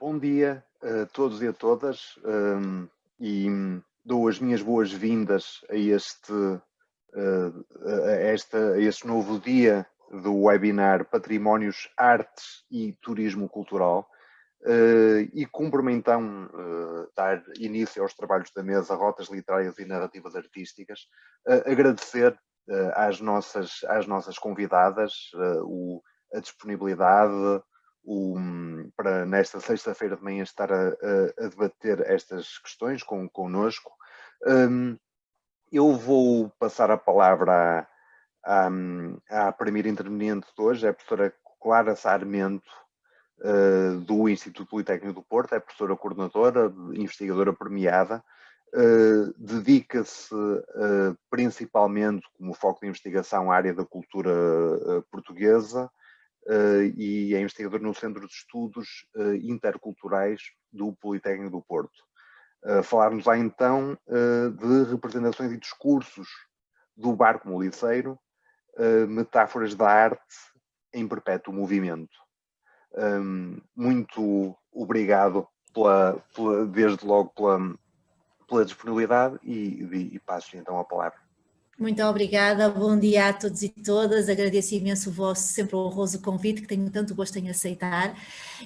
Bom dia a todos e a todas, e dou as minhas boas-vindas a este novo dia do webinar Patrimónios, Artes e Turismo Cultural, e cumpro-me então dar início aos trabalhos da mesa Rotas Literárias e Narrativas Artísticas, agradecer às nossas convidadas a disponibilidade para nesta sexta-feira de manhã estar a debater estas questões connosco. Eu vou passar a palavra à primeira interveniente de hoje, é a professora Clara Sarmento, do Instituto Politécnico do Porto, é professora coordenadora, investigadora premiada, dedica-se principalmente como foco de investigação à área da cultura portuguesa, e é investigador no Centro de Estudos Interculturais do Politécnico do Porto. Falar-nos lá então de representações e discursos do barco moliceiro, metáforas da arte em perpétuo movimento. Muito obrigado desde logo pela disponibilidade e passo então a palavra. Muito obrigada, bom dia a todos e todas, agradeço imenso o vosso sempre honroso convite, que tenho tanto gosto em aceitar.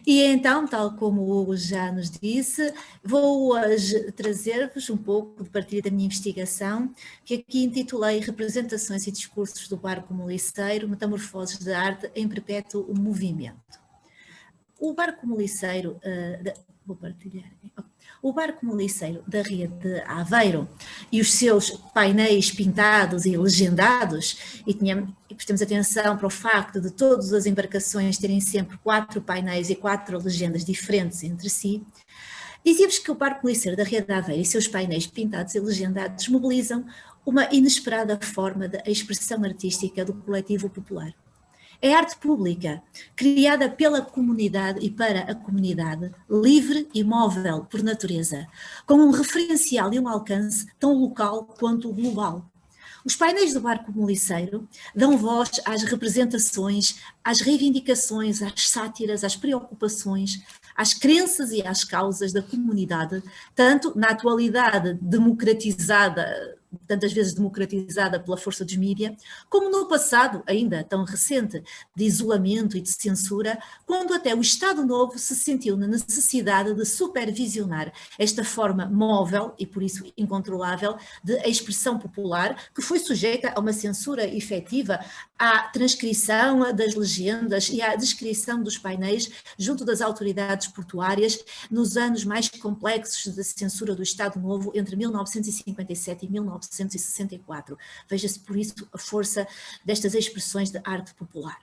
E então, tal como o Hugo já nos disse, vou hoje trazer-vos um pouco de partilha da minha investigação, que aqui intitulei Representações e Discursos do Barco Moliceiro, Metamorfoses de Arte em Perpétuo Movimento. O barco moliceiro, vou partilhar aqui. O barco moliceiro da Ria de Aveiro e os seus painéis pintados e legendados, e prestamos atenção para o facto de todas as embarcações terem sempre 4 painéis e 4 legendas diferentes entre si, dizia-vos que o barco moliceiro da Ria de Aveiro e seus painéis pintados e legendados mobilizam uma inesperada forma de expressão artística do coletivo popular. É arte pública, criada pela comunidade e para a comunidade, livre e móvel por natureza, com um referencial e um alcance tão local quanto global. Os painéis do barco moliceiro dão voz às representações, às reivindicações, às sátiras, às preocupações, às crenças e às causas da comunidade, tanto na atualidade democratizada, tantas vezes democratizada pela força dos mídias, como no passado, ainda tão recente, de isolamento e de censura, quando até o Estado Novo se sentiu na necessidade de supervisionar esta forma móvel e por isso incontrolável de expressão popular, que foi sujeita a uma censura efetiva, à transcrição das legendas e à descrição dos painéis junto das autoridades portuárias nos anos mais complexos da censura do Estado Novo entre 1957 e 1964. Veja-se por isso a força destas expressões de arte popular.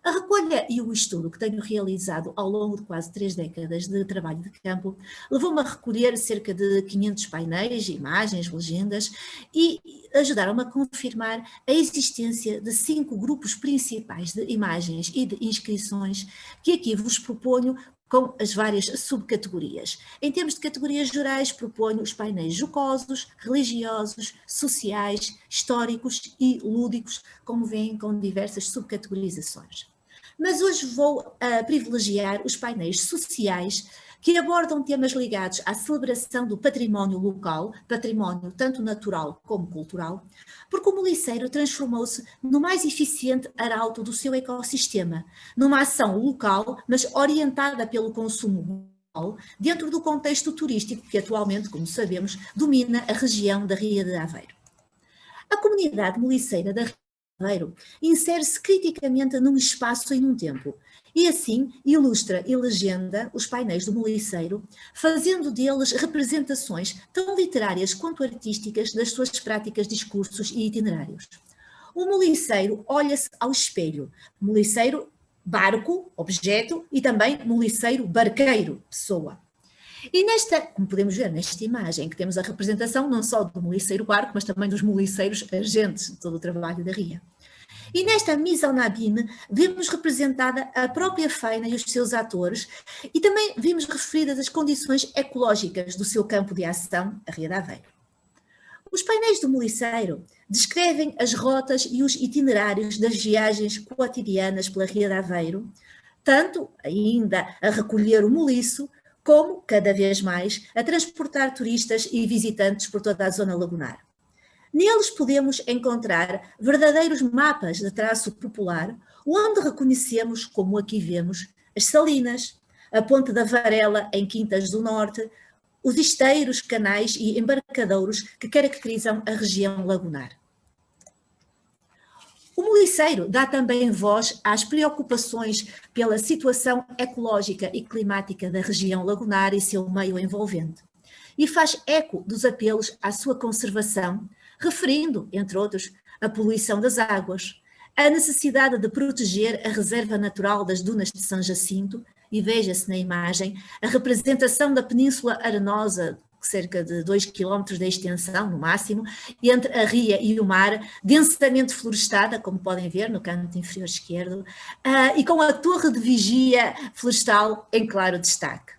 A recolha e o estudo que tenho realizado ao longo de quase 3 décadas de trabalho de campo levou-me a recolher cerca de 500 painéis, imagens, legendas e ajudaram-me a confirmar a existência de 5 grupos principais de imagens e de inscrições que aqui vos proponho com as várias subcategorias. Em termos de categorias gerais, proponho os painéis jocosos, religiosos, sociais, históricos e lúdicos, como veem, com diversas subcategorizações. Mas hoje vou privilegiar os painéis sociais que abordam temas ligados à celebração do património local, património tanto natural como cultural, porque o moliceiro transformou-se no mais eficiente arauto do seu ecossistema, numa ação local, mas orientada pelo consumo global, dentro do contexto turístico que atualmente, como sabemos, domina a região da Ria de Aveiro. A comunidade moliceira da Ria de Aveiro insere-se criticamente num espaço e num tempo, e assim ilustra e legenda os painéis do moliceiro, fazendo deles representações tão literárias quanto artísticas das suas práticas, discursos e itinerários. O moliceiro olha-se ao espelho, moliceiro barco, objeto, e também moliceiro barqueiro, pessoa. E como podemos ver nesta imagem, que temos a representação não só do moliceiro barco, mas também dos moliceiros agentes de todo o trabalho da Ria. E nesta mise en abîme vemos representada a própria faina e os seus atores, e também vimos referidas as condições ecológicas do seu campo de ação, a Ria de Aveiro. Os painéis do moliceiro descrevem as rotas e os itinerários das viagens cotidianas pela Ria de Aveiro, tanto ainda a recolher o moliço, como, cada vez mais, a transportar turistas e visitantes por toda a zona lagunar. Neles podemos encontrar verdadeiros mapas de traço popular, onde reconhecemos, como aqui vemos, as salinas, a Ponte da Varela em Quintas do Norte, os esteiros, canais e embarcadouros que caracterizam a região lagunar. O moliceiro dá também voz às preocupações pela situação ecológica e climática da região lagunar e seu meio envolvente, e faz eco dos apelos à sua conservação, referindo, entre outros, a poluição das águas, a necessidade de proteger a reserva natural das dunas de São Jacinto, e veja-se na imagem a representação da Península Arenosa, cerca de 2 km de extensão, no máximo, entre a ria e o mar, densamente florestada, como podem ver no canto inferior esquerdo, e com a torre de vigia florestal em claro destaque.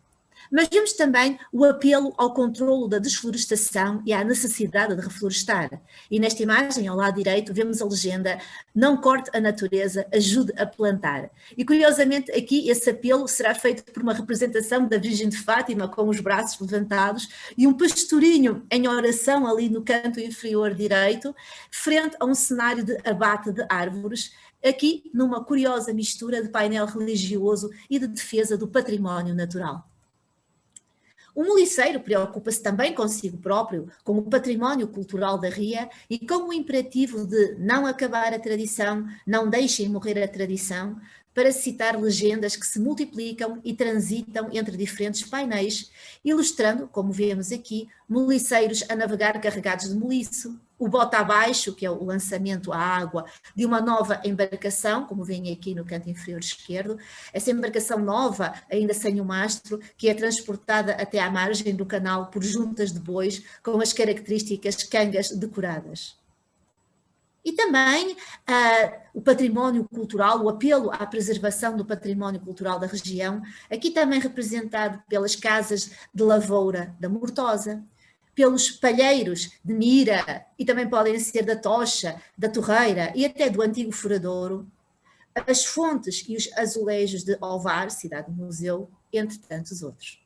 Mas vemos também o apelo ao controlo da desflorestação e à necessidade de reflorestar. E nesta imagem, ao lado direito, vemos a legenda: não corte a natureza, ajude a plantar. E curiosamente aqui esse apelo será feito por uma representação da Virgem de Fátima com os braços levantados e um pastorinho em oração ali no canto inferior direito, frente a um cenário de abate de árvores, aqui numa curiosa mistura de painel religioso e de defesa do património natural. O moliceiro preocupa-se também consigo próprio, com o património cultural da ria e com o imperativo de não acabar a tradição, não deixem morrer a tradição, para citar legendas que se multiplicam e transitam entre diferentes painéis, ilustrando, como vemos aqui, moliceiros a navegar carregados de moliço, o bota abaixo, que é o lançamento à água de uma nova embarcação, como vem aqui no canto inferior esquerdo, essa embarcação nova, ainda sem o mastro, que é transportada até à margem do canal por juntas de bois, com as características cangas decoradas. E também o património cultural, o apelo à preservação do património cultural da região, aqui também representado pelas casas de lavoura da Mortosa, pelos palheiros de Mira, e também podem ser da Tocha, da Torreira e até do antigo Furadouro, as fontes e os azulejos de Ovar, cidade museu, entre tantos outros.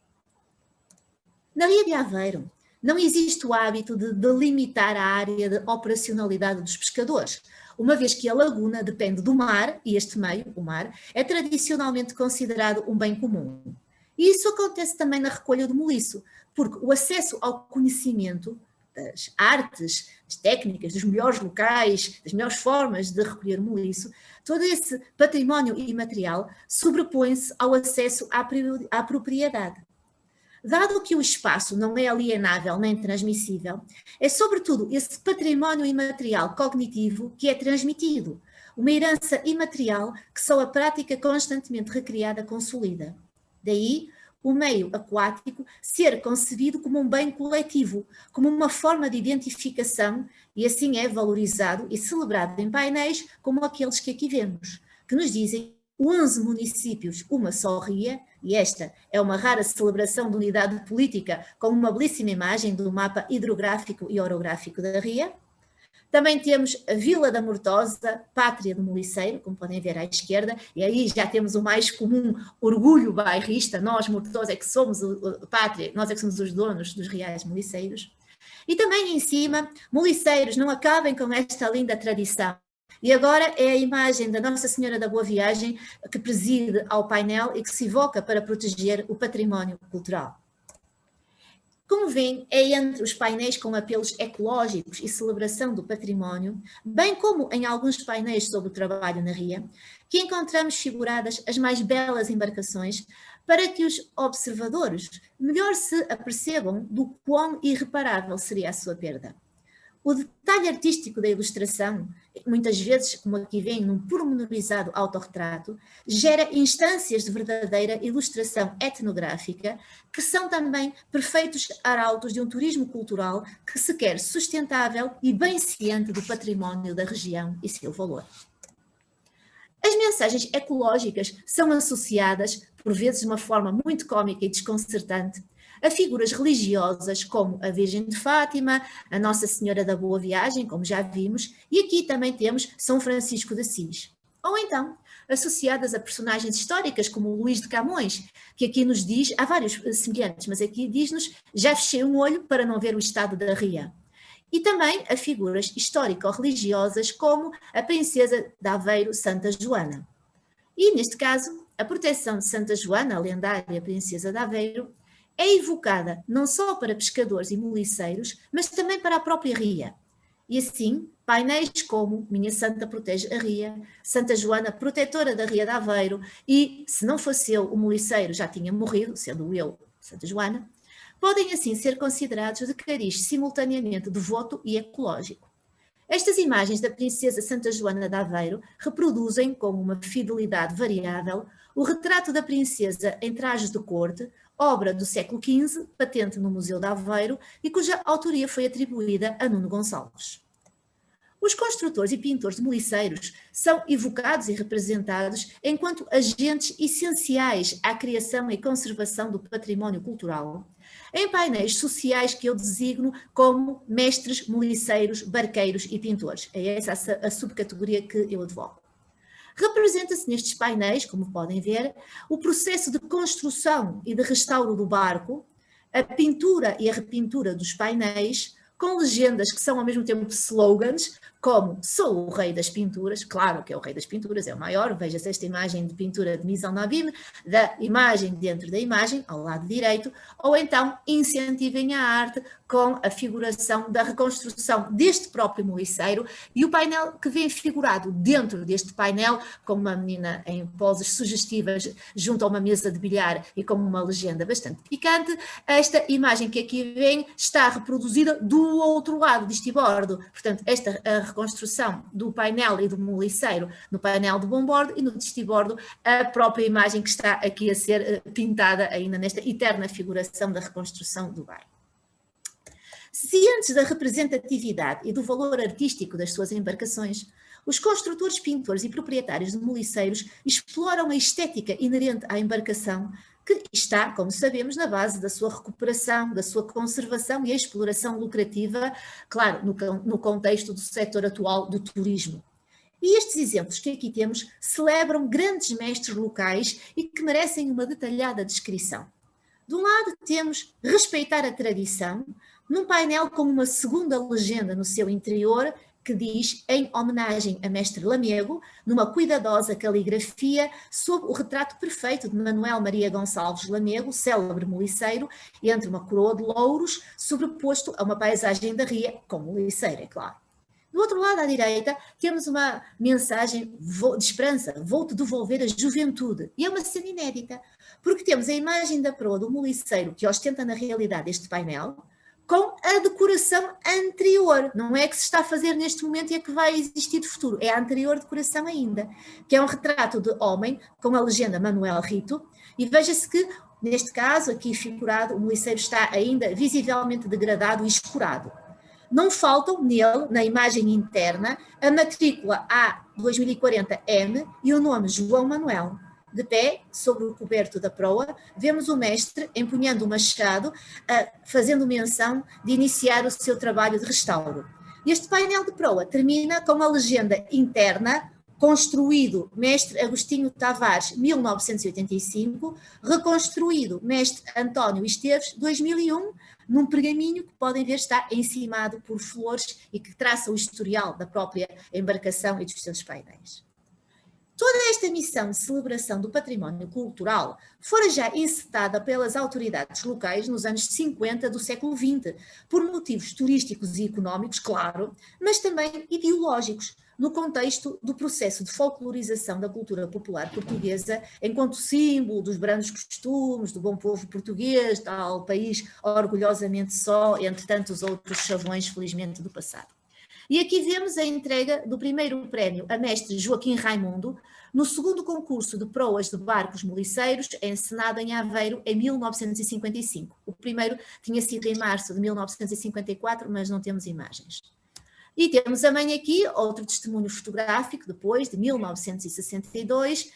Na Ria de Aveiro, não existe o hábito de delimitar a área de operacionalidade dos pescadores, uma vez que a laguna depende do mar, e este meio, o mar, é tradicionalmente considerado um bem comum. E isso acontece também na recolha do moliço, porque o acesso ao conhecimento das artes, das técnicas, dos melhores locais, das melhores formas de recolher moliço, todo esse património imaterial sobrepõe-se ao acesso à propriedade. Dado que o espaço não é alienável nem transmissível, é sobretudo esse património imaterial cognitivo que é transmitido, uma herança imaterial que só a prática constantemente recriada consolida. Daí, o meio aquático ser concebido como um bem coletivo, como uma forma de identificação, e assim é valorizado e celebrado em painéis como aqueles que aqui vemos, que nos dizem 11 municípios, uma só ria, e esta é uma rara celebração de unidade política com uma belíssima imagem do mapa hidrográfico e orográfico da ria. Também temos a Vila da Mortosa, pátria do moliceiro, como podem ver à esquerda, e aí já temos o mais comum orgulho bairrista, nós Mortosa é que somos a pátria, nós é que somos os donos dos reais moliceiros. E também em cima, moliceiros, não acabem com esta linda tradição. E agora é a imagem da Nossa Senhora da Boa Viagem que preside ao painel e que se evoca para proteger o património cultural. Como veem, é entre os painéis com apelos ecológicos e celebração do património, bem como em alguns painéis sobre o trabalho na ria, que encontramos figuradas as mais belas embarcações para que os observadores melhor se apercebam do quão irreparável seria a sua perda. O detalhe artístico da ilustração, muitas vezes, como aqui vem num pormenorizado autorretrato, gera instâncias de verdadeira ilustração etnográfica, que são também perfeitos arautos de um turismo cultural que se quer sustentável e bem ciente do património da região e seu valor. As mensagens ecológicas são associadas, por vezes de uma forma muito cómica e desconcertante, a figuras religiosas como a Virgem de Fátima, a Nossa Senhora da Boa Viagem, como já vimos, e aqui também temos São Francisco de Assis. Ou então, associadas a personagens históricas como o Luís de Camões, que aqui nos diz, há vários semelhantes, mas aqui diz-nos: já fechei um olho para não ver o estado da ria. E também a figuras histórico-religiosas como a princesa de Aveiro, Santa Joana. E, neste caso, a proteção de Santa Joana, a lendária princesa de Aveiro, é evocada não só para pescadores e moliceiros, mas também para a própria ria. E assim, painéis como Minha Santa protege a ria, Santa Joana protetora da ria de Aveiro e, se não fosse eu, o moliceiro já tinha morrido, sendo eu Santa Joana, podem assim ser considerados de cariz simultaneamente devoto e ecológico. Estas imagens da princesa Santa Joana de Aveiro reproduzem, com uma fidelidade variável, o retrato da princesa em trajes de corte, obra do século XV, patente no Museu de Aveiro e cuja autoria foi atribuída a Nuno Gonçalves. Os construtores e pintores de moliceiros são evocados e representados enquanto agentes essenciais à criação e conservação do património cultural, em painéis sociais que eu designo como mestres, moliceiros, barqueiros e pintores. É essa a subcategoria que eu advogo. Representa-se nestes painéis, como podem ver, o processo de construção e de restauro do barco, a pintura e a repintura dos painéis, com legendas que são ao mesmo tempo slogans, como sou o rei das pinturas, claro que é o rei das pinturas, é o maior, veja-se esta imagem de pintura de Mise en Abîme, da imagem dentro da imagem, ao lado direito, ou então incentivem a arte com a figuração da reconstrução deste próprio moliceiro e o painel que vem figurado dentro deste painel, com uma menina em poses sugestivas junto a uma mesa de bilhar e com uma legenda bastante picante. Esta imagem que aqui vem está reproduzida do outro lado, de estibordo. Portanto, esta a reconstrução do painel e do moliceiro no painel de bombordo e no de estibordo a própria imagem que está aqui a ser pintada ainda nesta eterna figuração da reconstrução do barco. Se antes da representatividade e do valor artístico das suas embarcações, os construtores, pintores e proprietários de moliceiros exploram a estética inerente à embarcação, que está, como sabemos, na base da sua recuperação, da sua conservação e exploração lucrativa, claro, no contexto do setor atual do turismo. E estes exemplos que aqui temos celebram grandes mestres locais e que merecem uma detalhada descrição. De um lado temos respeitar a tradição, num painel com uma segunda legenda no seu interior, que diz, em homenagem a Mestre Lamego, numa cuidadosa caligrafia, sob o retrato perfeito de Manuel Maria Gonçalves Lamego, célebre moliceiro, entre uma coroa de louros, sobreposto a uma paisagem da ria, com moliceiro, é claro. Do outro lado, à direita, temos uma mensagem de esperança: vou-te devolver a juventude. E é uma cena inédita, porque temos a imagem da proa do moliceiro que ostenta na realidade este painel, com a decoração anterior. Não é que se está a fazer neste momento e é que vai existir de futuro, é a anterior decoração ainda, que é um retrato de homem com a legenda Manuel Rito, e veja-se que, neste caso, aqui figurado, o moliceiro está ainda visivelmente degradado e escurado. Não faltam nele, na imagem interna, a matrícula A2040M e o nome João Manuel. De pé, sobre o coberto da proa, vemos o mestre empunhando o machado, fazendo menção de iniciar o seu trabalho de restauro. Este painel de proa termina com a legenda interna: construído Mestre Agostinho Tavares, 1985, reconstruído Mestre António Esteves, 2001, num pergaminho que podem ver está encimado por flores e que traça o historial da própria embarcação e dos seus painéis. Toda esta missão de celebração do património cultural fora já encetada pelas autoridades locais nos anos 50 do século XX, por motivos turísticos e económicos, claro, mas também ideológicos, no contexto do processo de folclorização da cultura popular portuguesa, enquanto símbolo dos brandos costumes, do bom povo português, tal país orgulhosamente só, entre tantos outros chavões, felizmente, do passado. E aqui vemos a entrega do primeiro prémio a mestre Joaquim Raimundo, no segundo concurso de proas de barcos moliceiros, encenado em Aveiro em 1955. O primeiro tinha sido em março de 1954, mas não temos imagens. E temos também aqui outro testemunho fotográfico, depois de 1962,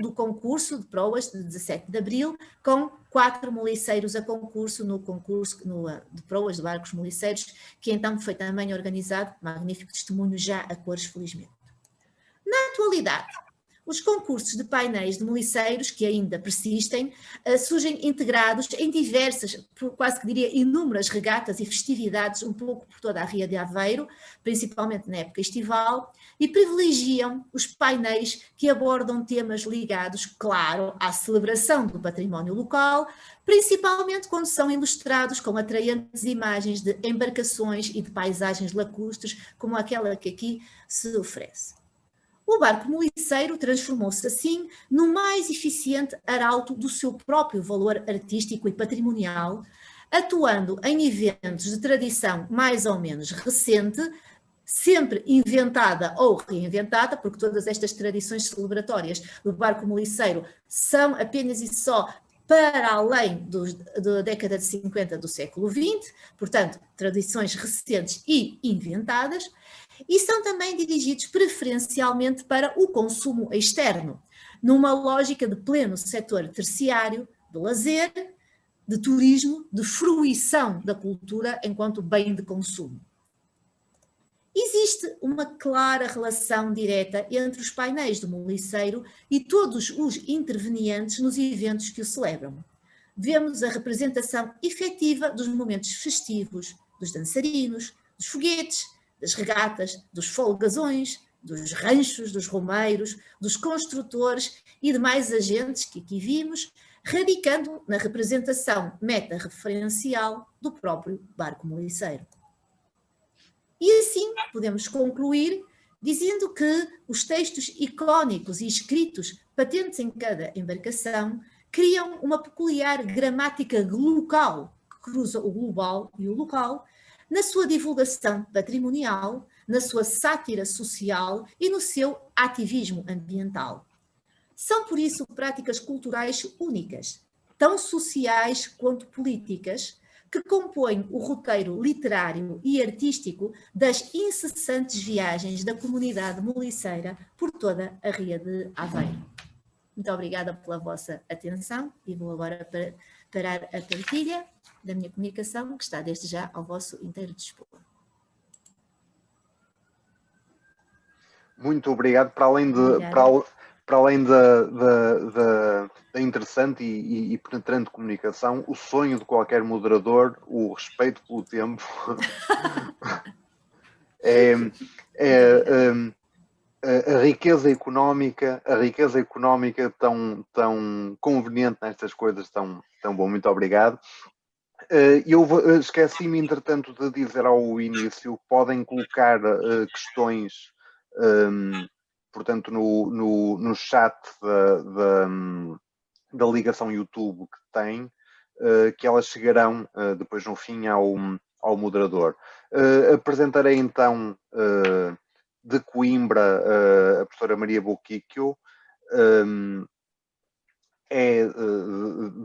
do concurso de proas de 17 de abril, com 4 moliceiros a concurso de proas de barcos moliceiros, que então foi também organizado, magnífico testemunho já a cores, felizmente. Na atualidade, Os concursos de painéis de moliceiros, que ainda persistem, surgem integrados em diversas, quase que diria inúmeras regatas e festividades um pouco por toda a Ria de Aveiro, principalmente na época estival, e privilegiam os painéis que abordam temas ligados, claro, à celebração do património local, principalmente quando são ilustrados com atraentes imagens de embarcações e de paisagens lacustres, como aquela que aqui se oferece. O barco moliceiro transformou-se assim no mais eficiente arauto do seu próprio valor artístico e patrimonial, atuando em eventos de tradição mais ou menos recente, sempre inventada ou reinventada, porque todas estas tradições celebratórias do barco moliceiro são apenas e só para além da década de 50 do século XX, portanto, tradições recentes e inventadas, e são também dirigidos preferencialmente para o consumo externo, numa lógica de pleno setor terciário, de lazer, de turismo, de fruição da cultura enquanto bem de consumo. Existe uma clara relação direta entre os painéis do moliceiro e todos os intervenientes nos eventos que o celebram. Vemos a representação efetiva dos momentos festivos, dos dançarinos, dos foguetes, das regatas, dos folgazões, dos ranchos, dos romeiros, dos construtores e demais agentes que aqui vimos, radicando na representação meta-referencial do próprio barco moliceiro. E assim podemos concluir dizendo que os textos icónicos e escritos patentes em cada embarcação criam uma peculiar gramática local, que cruza o global e o local, na sua divulgação patrimonial, na sua sátira social e no seu ativismo ambiental. São, por isso, práticas culturais únicas, tão sociais quanto políticas, que compõem o roteiro literário e artístico das incessantes viagens da comunidade moliceira por toda a Ria de Aveiro. Muito obrigada pela vossa atenção e vou agora parar a partilha da minha comunicação, que está desde já ao vosso inteiro dispor. Muito obrigado. Para além da interessante e penetrante comunicação, o sonho de qualquer moderador, o respeito pelo tempo, a riqueza económica tão conveniente nestas coisas, tão bom. Muito obrigado. Eu esqueci-me, entretanto, de dizer ao início, podem colocar questões, portanto, no chat da ligação YouTube que tem, que elas chegarão depois no fim ao moderador. Apresentarei então de Coimbra a professora Maria Boquicchio.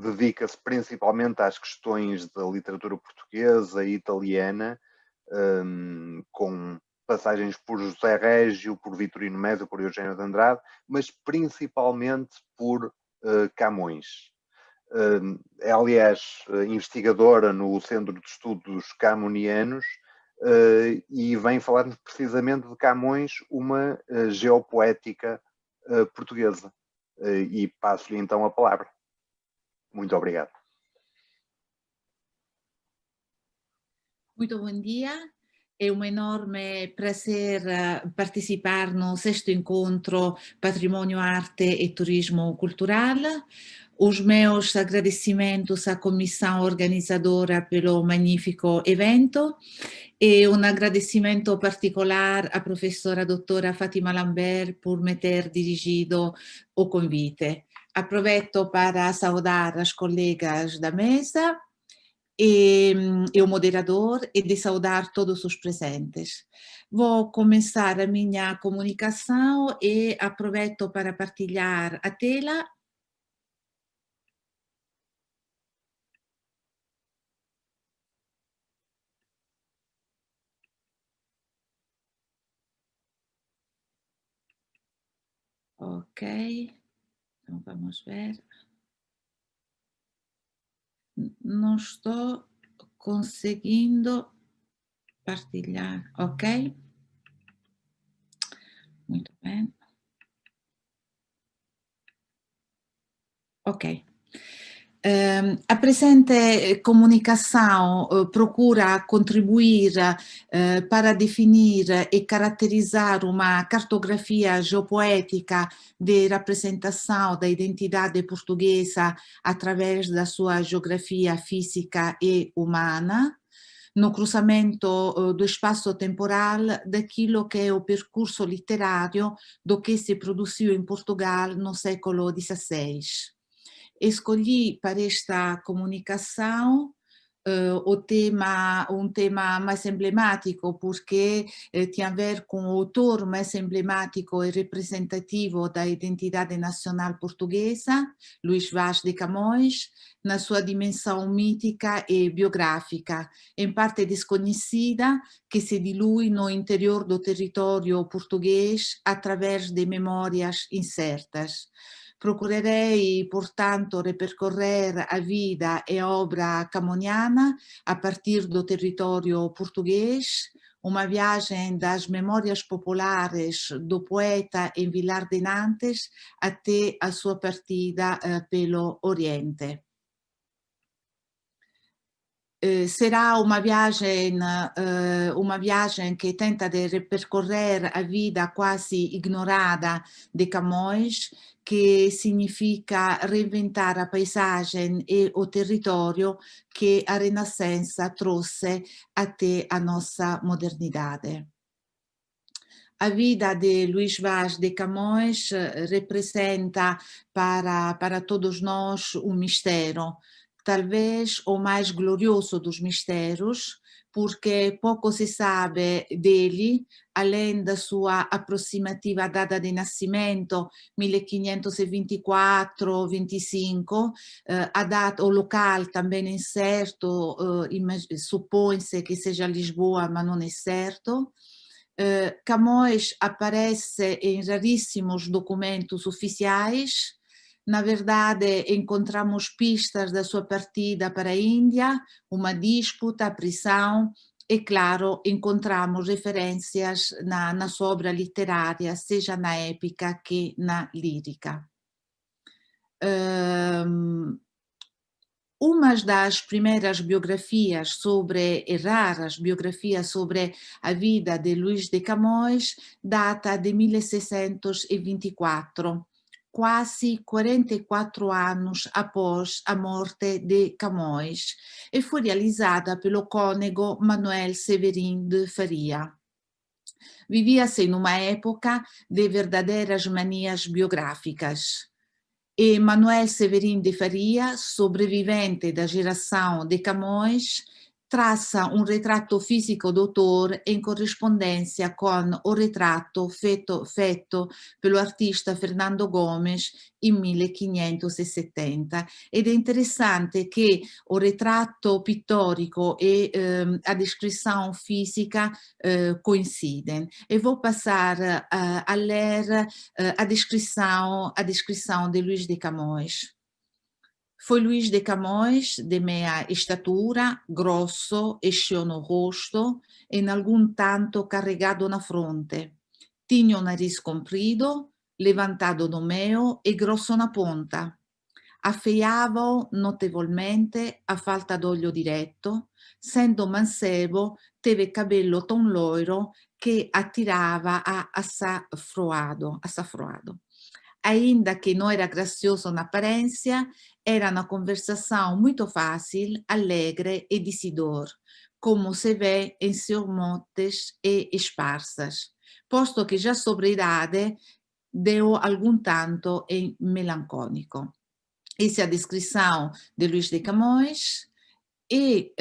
Dedica-se principalmente às questões da literatura portuguesa e italiana, com passagens por José Régio, por Vitorino Meza, por Eugênio de Andrade, mas principalmente por Camões. É, aliás, investigadora no Centro de Estudos Camonianos e vem falar precisamente de Camões, uma geopoética portuguesa. E passo-lhe então a palavra. Muito obrigado. Muito bom dia. É um enorme prazer participar no 6º encontro Patrimônio, Arte e Turismo Cultural. Os meus agradecimentos à comissão organizadora pelo magnífico evento e um agradecimento particular à professora doutora Fátima Lambert por me ter dirigido o convite. Aproveito para saudar as colegas da mesa e o moderador e de saudar todos os presentes. Vou começar a minha comunicação e aproveito para partilhar a tela. Ok, então vamos ver. Não estou conseguindo partilhar, ok? Muito bem. Ok. A presente comunicação procura contribuir para definir e caracterizar uma cartografia geopoética de representação da identidade portuguesa através da sua geografia física e humana, no cruzamento do espaço temporal daquilo que é o percurso literário do que se produziu em Portugal no século XVI. Escolhi para esta comunicação um tema mais emblemático, porque tem a ver com o autor mais emblemático e representativo da identidade nacional portuguesa, Luís Vaz de Camões, na sua dimensão mítica e biográfica, em parte desconhecida, que se dilui no interior do território português através de memórias incertas. Procurerei, portanto, repercorrer a vida e a obra camoniana a partir do território português, uma viagem das memórias populares do poeta em Vilar de Nantes até a sua partida pelo Oriente. Será uma viagem que tenta de repercorrer a vida quase ignorada de Camões, que significa reinventar a paisagem e o território que a Renascença trouxe até a nossa modernidade. A vida de Luís Vaz de Camões representa para todos nós um mistério, talvez o mais glorioso dos mistérios, porque pouco se sabe dele, além da sua aproximativa data de nascimento, 1524-25, a data, o local também é incerto, supõe-se que seja Lisboa, mas não é certo. Camões aparece em raríssimos documentos oficiais. Na verdade, encontramos pistas da sua partida para a Índia, uma disputa, a prisão, e, claro, encontramos referências na sua obra literária, seja na épica que na lírica. Uma das primeiras biografias raras biografias sobre a vida de Luís de Camões data de 1624, quase 44 anos após a morte de Camões, e foi realizada pelo cônego Manuel Severin de Faria. Vivia-se numa época de verdadeiras manias biográficas. E Manuel Severin de Faria, sobrevivente da geração de Camões, traça um retrato físico do autor em correspondência com o retrato feito pelo artista Fernando Gomes em 1570. Ed è interessante che o ritratto pittorico e a descrição física coincidem. E vou passar a ler a descrição de Luís de Camões. Foi Luís de Camões, de meia estatura, grosso, eixo no rosto, em algum tanto carregado na fronte. Tinha o nariz comprido, levantado no meio e grosso na ponta. Affeiava-o notevolmente a falta d'olio diretto, sendo mancebo, teve cabello tão loiro che attirava a açafroado. Ainda que não era gracioso na aparência, era na conversação muito fácil, alegre e decidor, como se vê em seus motes e esparsas, posto que já sobre idade deu algum tanto em melancólico. Essa é a descrição de Luís de Camões, e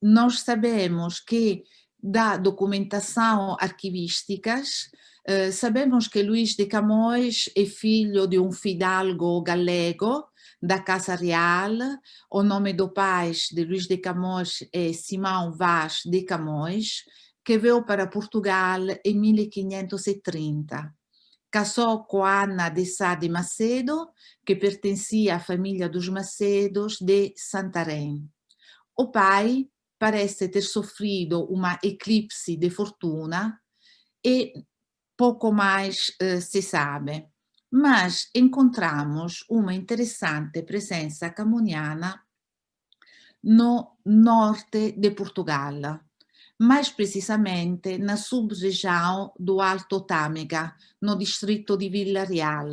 nós sabemos que da documentação arquivísticas, sabemos que Luís de Camões é filho de um fidalgo galego da Casa Real. O nome do pai de Luís de Camões é Simão Vaz de Camões, que veio para Portugal em 1530. Casou com Ana de Sá de Macedo, que pertencia à família dos Macedos de Santarém. O pai parece ter sofrido uma eclipse de fortuna e pouco mais se sabe. mas encontramos uma interessante presença camoniana no norte de Portugal, mais precisamente na sub-região do Alto Tâmega, no distrito de Vila Real.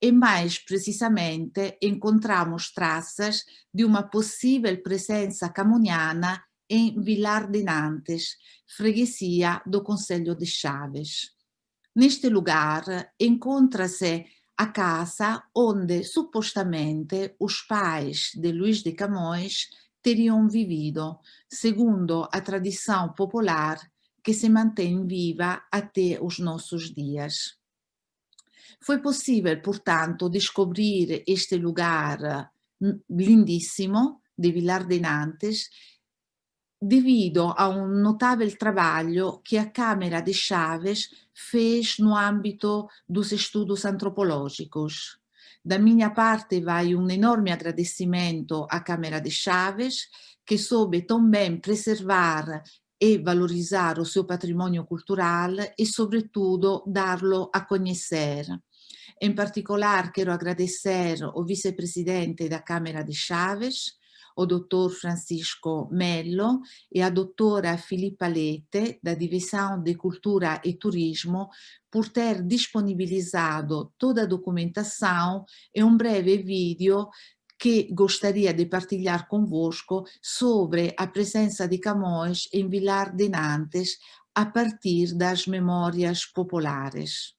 E mais precisamente encontramos traças de uma possível presença camoniana em Vilar de Nantes, freguesia do Concelho de Chaves. Neste lugar encontra-se a casa onde supostamente os pais de Luís de Camões teriam vivido, segundo a tradição popular que se mantém viva até os nossos dias. Foi possível, portanto, descobrir este lugar lindíssimo de Vilar de Nantes devido a um notável trabalho que a Câmara de Chaves fez no âmbito dos estudos antropológicos. Da minha parte vai um enorme agradecimento à Câmara de Chaves, que soube tão bem preservar e valorizar o seu patrimônio cultural e, sobretudo, dar-lo a conhecer. Em particular, quero agradecer ao vice-presidente da Câmara de Chaves, o Dr. Francisco Mello e a doutora Filippa Lete, da Divisão de Cultura e Turismo, por ter disponibilizado toda a documentação e um breve vídeo que gostaria de partilhar convosco sobre a presença de Camões em Vilar de Nantes a partir das memórias populares.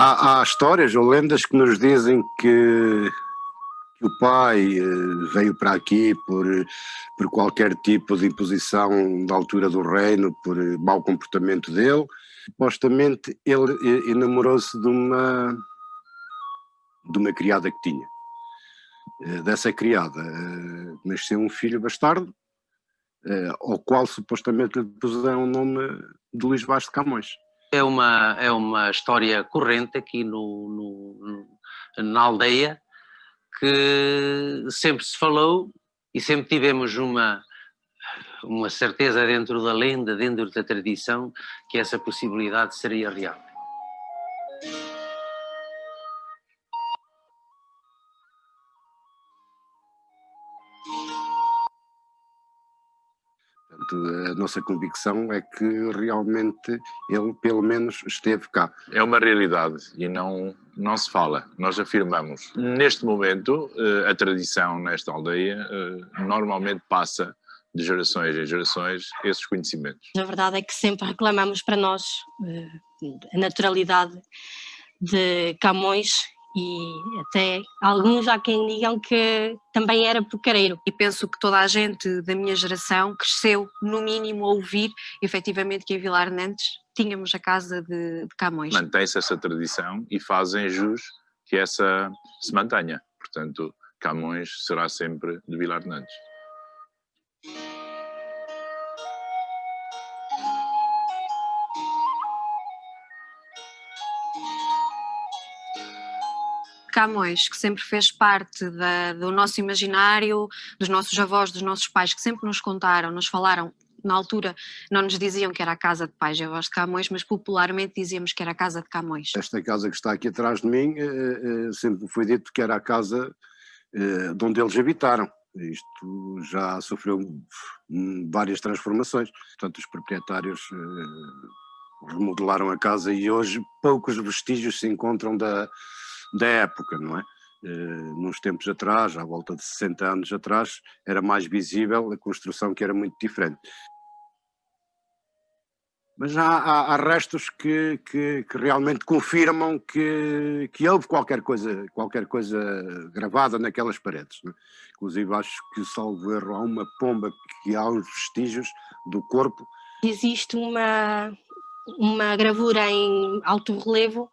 Há histórias ou lendas que nos dizem que o pai veio para aqui por qualquer tipo de imposição da altura do reino, por mau comportamento dele. Supostamente ele enamorou-se de uma criada que tinha. Dessa criada nasceu um filho bastardo, ao qual supostamente lhe puseram o nome de Luís Vaz de Camões. É uma história corrente aqui na aldeia, que sempre se falou e sempre tivemos uma certeza dentro da lenda, dentro da tradição, que essa possibilidade seria real. A nossa convicção é que realmente ele pelo menos esteve cá. É uma realidade e não se fala. Nós afirmamos. Neste momento, a tradição nesta aldeia normalmente passa de gerações em gerações esses conhecimentos. A verdade é que sempre reclamamos para nós a naturalidade de Camões, e até alguns há quem digam que também era porcareiro. E penso que toda a gente da minha geração cresceu, no mínimo, a ouvir efetivamente que em Vilar de Nantes tínhamos a casa de Camões. Mantém-se essa tradição e fazem jus que essa se mantenha. Portanto, Camões será sempre de Vilar de Nantes. Camões, que sempre fez parte do nosso imaginário, dos nossos avós, dos nossos pais, que sempre nos contaram, nos falaram. Na altura não nos diziam que era a casa de pais e avós de Camões, mas popularmente dizíamos que era a casa de Camões. Esta casa que está aqui atrás de mim sempre foi dito que era a casa de onde eles habitaram. Isto já sofreu várias transformações. Portanto, os proprietários remodelaram a casa e hoje poucos vestígios se encontram da época, não é? Nos tempos atrás, à volta de 60 anos atrás, era mais visível a construção, que era muito diferente. Mas há restos que realmente confirmam que houve qualquer coisa gravada naquelas paredes, não é? Inclusive acho que, salvo erro, há uma pomba que há uns vestígios do corpo. Existe uma gravura em alto relevo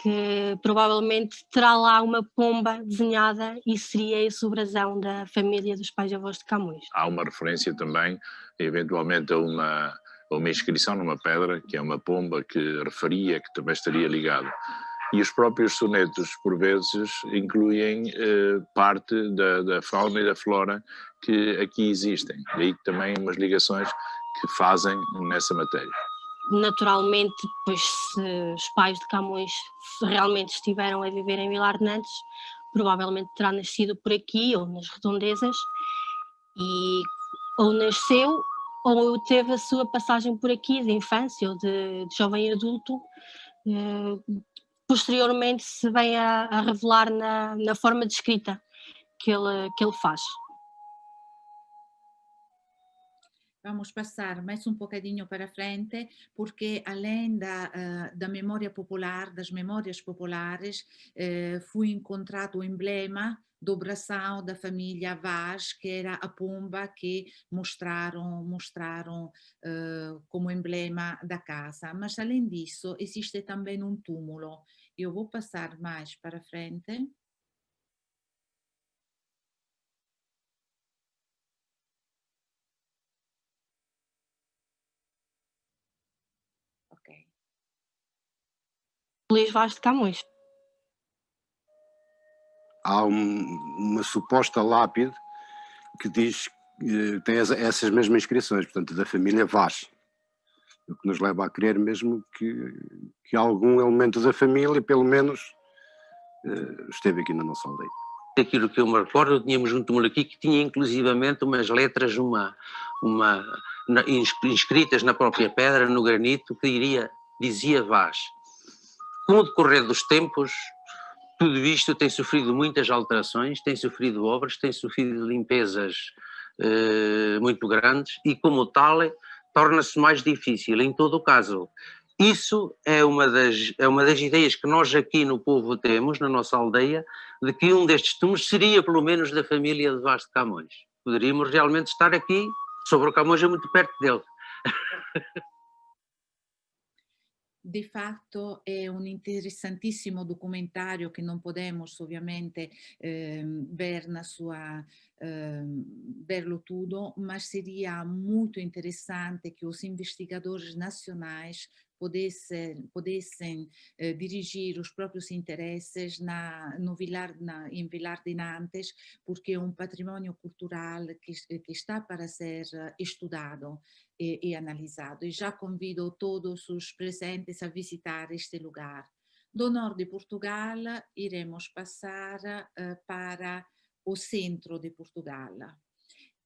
que provavelmente terá lá uma pomba desenhada e seria esse o brasão da família dos pais e avós de Camões. Há uma referência também, eventualmente, a uma inscrição numa pedra, que é uma pomba que referia, que também estaria ligado. E os próprios sonetos, por vezes, incluem parte da fauna e da flora que aqui existem. Daí também umas ligações que fazem nessa matéria. Naturalmente, pois se os pais de Camões realmente estiveram a viver em Vilar de Nantes, provavelmente terá nascido por aqui ou nas redondezas, e ou nasceu ou teve a sua passagem por aqui de infância ou de jovem adulto. Posteriormente se vem a revelar na forma de escrita que ele faz. Vamos passar mais um bocadinho para frente, porque além da memória popular, das memórias populares, foi encontrado o emblema do brasão da família Vaz, que era a pomba que mostraram como emblema da casa. Mas além disso, existe também um túmulo. Eu vou passar mais para frente. Ok. Luís Vaz de Camões. Há uma suposta lápide que diz que tem essas mesmas inscrições, portanto, da família Vaz. O que nos leva a crer mesmo que algum elemento da família, pelo menos, esteve aqui na nossa aldeia. Aquilo que eu me recordo, tínhamos um túmulo aqui que tinha inclusivamente umas letras inscritas na própria pedra, no granito, que dizia Vaz. Com o decorrer dos tempos, tudo isto tem sofrido muitas alterações, tem sofrido obras, tem sofrido limpezas muito grandes e, como tal, torna-se mais difícil. Em todo o caso, isso é uma das ideias que nós aqui no povo temos, na nossa aldeia, de que um destes túmulos seria pelo menos da família de Vaz de Camões. Poderíamos realmente estar aqui, sobre o Camões é muito perto dele. De fatto è un interessantissimo documentario che non podemos ovviamente verlo tudo, mas seria muito interessante que os investigadores nacionais pudessem dirigir os próprios interesses em Vilar de Nantes, porque é um patrimônio cultural que está para ser estudado e analisado. E já convido todos os presentes a visitar este lugar. Do norte de Portugal, iremos passar para o centro de Portugal.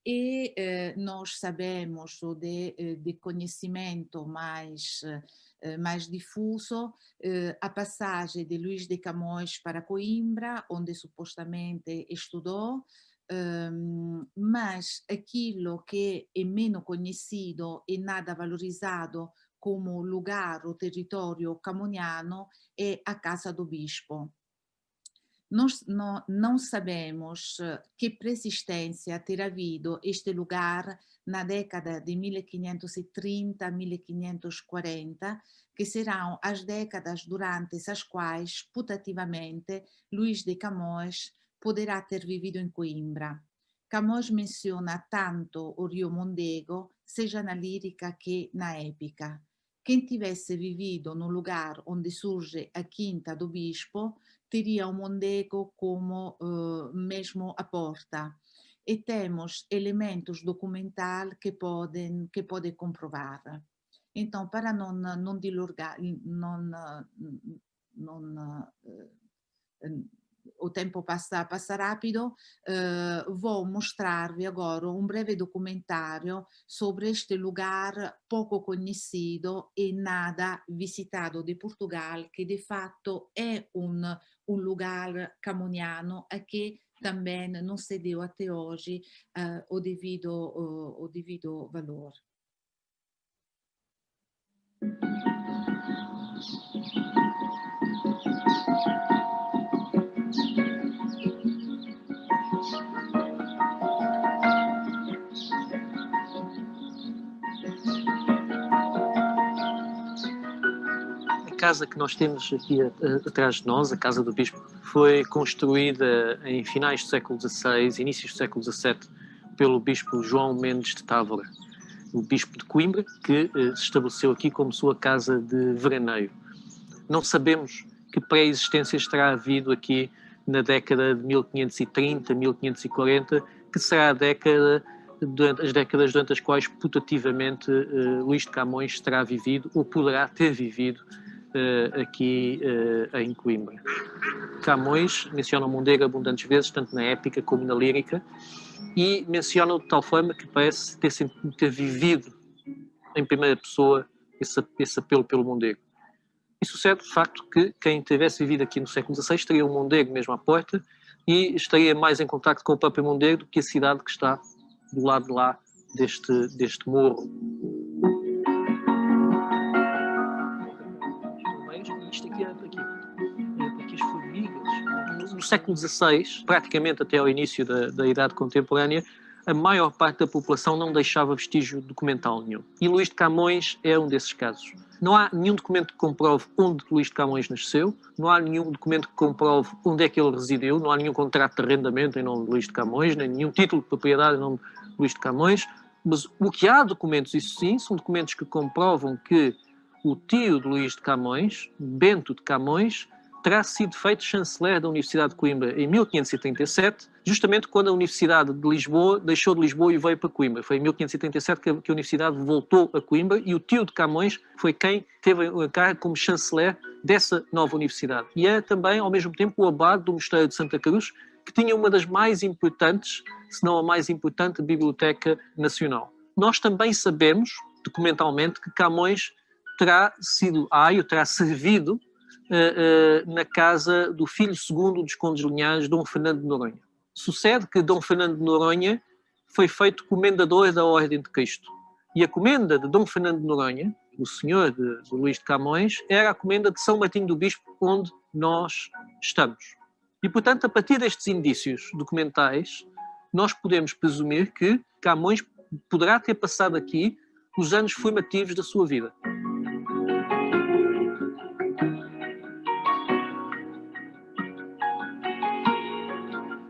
E nós sabemos de conhecimento mais difuso a passagem de Luís de Camões para Coimbra, onde supostamente estudou, mas aquilo que é menos conhecido e nada valorizado como lugar ou território camoniano é a Casa do Bispo. Nós não sabemos que persistência terá havido este lugar na década de 1530-1540, que serão as décadas durante as quais, putativamente, Luís de Camões poderá ter vivido em Coimbra. Camões menciona tanto o Rio Mondego, seja na lírica que na épica. Quem tivesse vivido no lugar onde surge a Quinta do Bispo teria o Mondego como mesmo a porta. E temos elementos documentais que podem comprovar. Então, para não dilurgar, o tempo passa rápido, vou mostrar-vi agora um breve documentário sobre este lugar pouco conhecido e nada visitado de Portugal, que de fato é um lugar camoniano a que também não se deu até hoje o devido valor. casa que nós temos aqui atrás de nós, a Casa do Bispo, foi construída em finais do século XVI, inícios do século XVII, pelo Bispo João Mendes de Távora, o Bispo de Coimbra, que se estabeleceu aqui como sua casa de veraneio. Não sabemos que pré-existências terá havido aqui na década de 1530, 1540, que será as décadas durante as quais putativamente Luís de Camões terá vivido ou poderá ter vivido aqui em Coimbra. Camões menciona o Mondego abundantes vezes, tanto na épica como na lírica, e menciona-o de tal forma que parece ter vivido em primeira pessoa esse apelo pelo Mondego. E sucede, de facto, que quem tivesse vivido aqui no século XVI teria o Mondego mesmo à porta e estaria mais em contacto com o próprio Mondego do que a cidade que está do lado de lá deste morro. Isto aqui as formigas. No século XVI, praticamente até ao início da Idade Contemporânea, a maior parte da população não deixava vestígio documental nenhum. E Luís de Camões é um desses casos. Não há nenhum documento que comprove onde Luís de Camões nasceu, não há nenhum documento que comprove onde é que ele residiu, não há nenhum contrato de arrendamento em nome de Luís de Camões, nem nenhum título de propriedade em nome de Luís de Camões, mas o que há documentos, isso sim, são documentos que comprovam que o tio de Luís de Camões, Bento de Camões, terá sido feito chanceler da Universidade de Coimbra em 1537, justamente quando a Universidade de Lisboa deixou de Lisboa e veio para Coimbra. Foi em 1537 que a Universidade voltou a Coimbra e o tio de Camões foi quem teve o encargo como chanceler dessa nova universidade. E é também, ao mesmo tempo, o abade do Mosteiro de Santa Cruz, que tinha uma das mais importantes, se não a mais importante, biblioteca nacional. Nós também sabemos, documentalmente, que Camões terá sido aio, terá servido na casa do filho segundo dos condes Linhares, Dom Fernando de Noronha. Sucede que Dom Fernando de Noronha foi feito comendador da Ordem de Cristo. E a comenda de Dom Fernando de Noronha, o senhor de Luís de Camões, era a comenda de São Martinho do Bispo, onde nós estamos. E, portanto, a partir destes indícios documentais, nós podemos presumir que Camões poderá ter passado aqui os anos formativos da sua vida.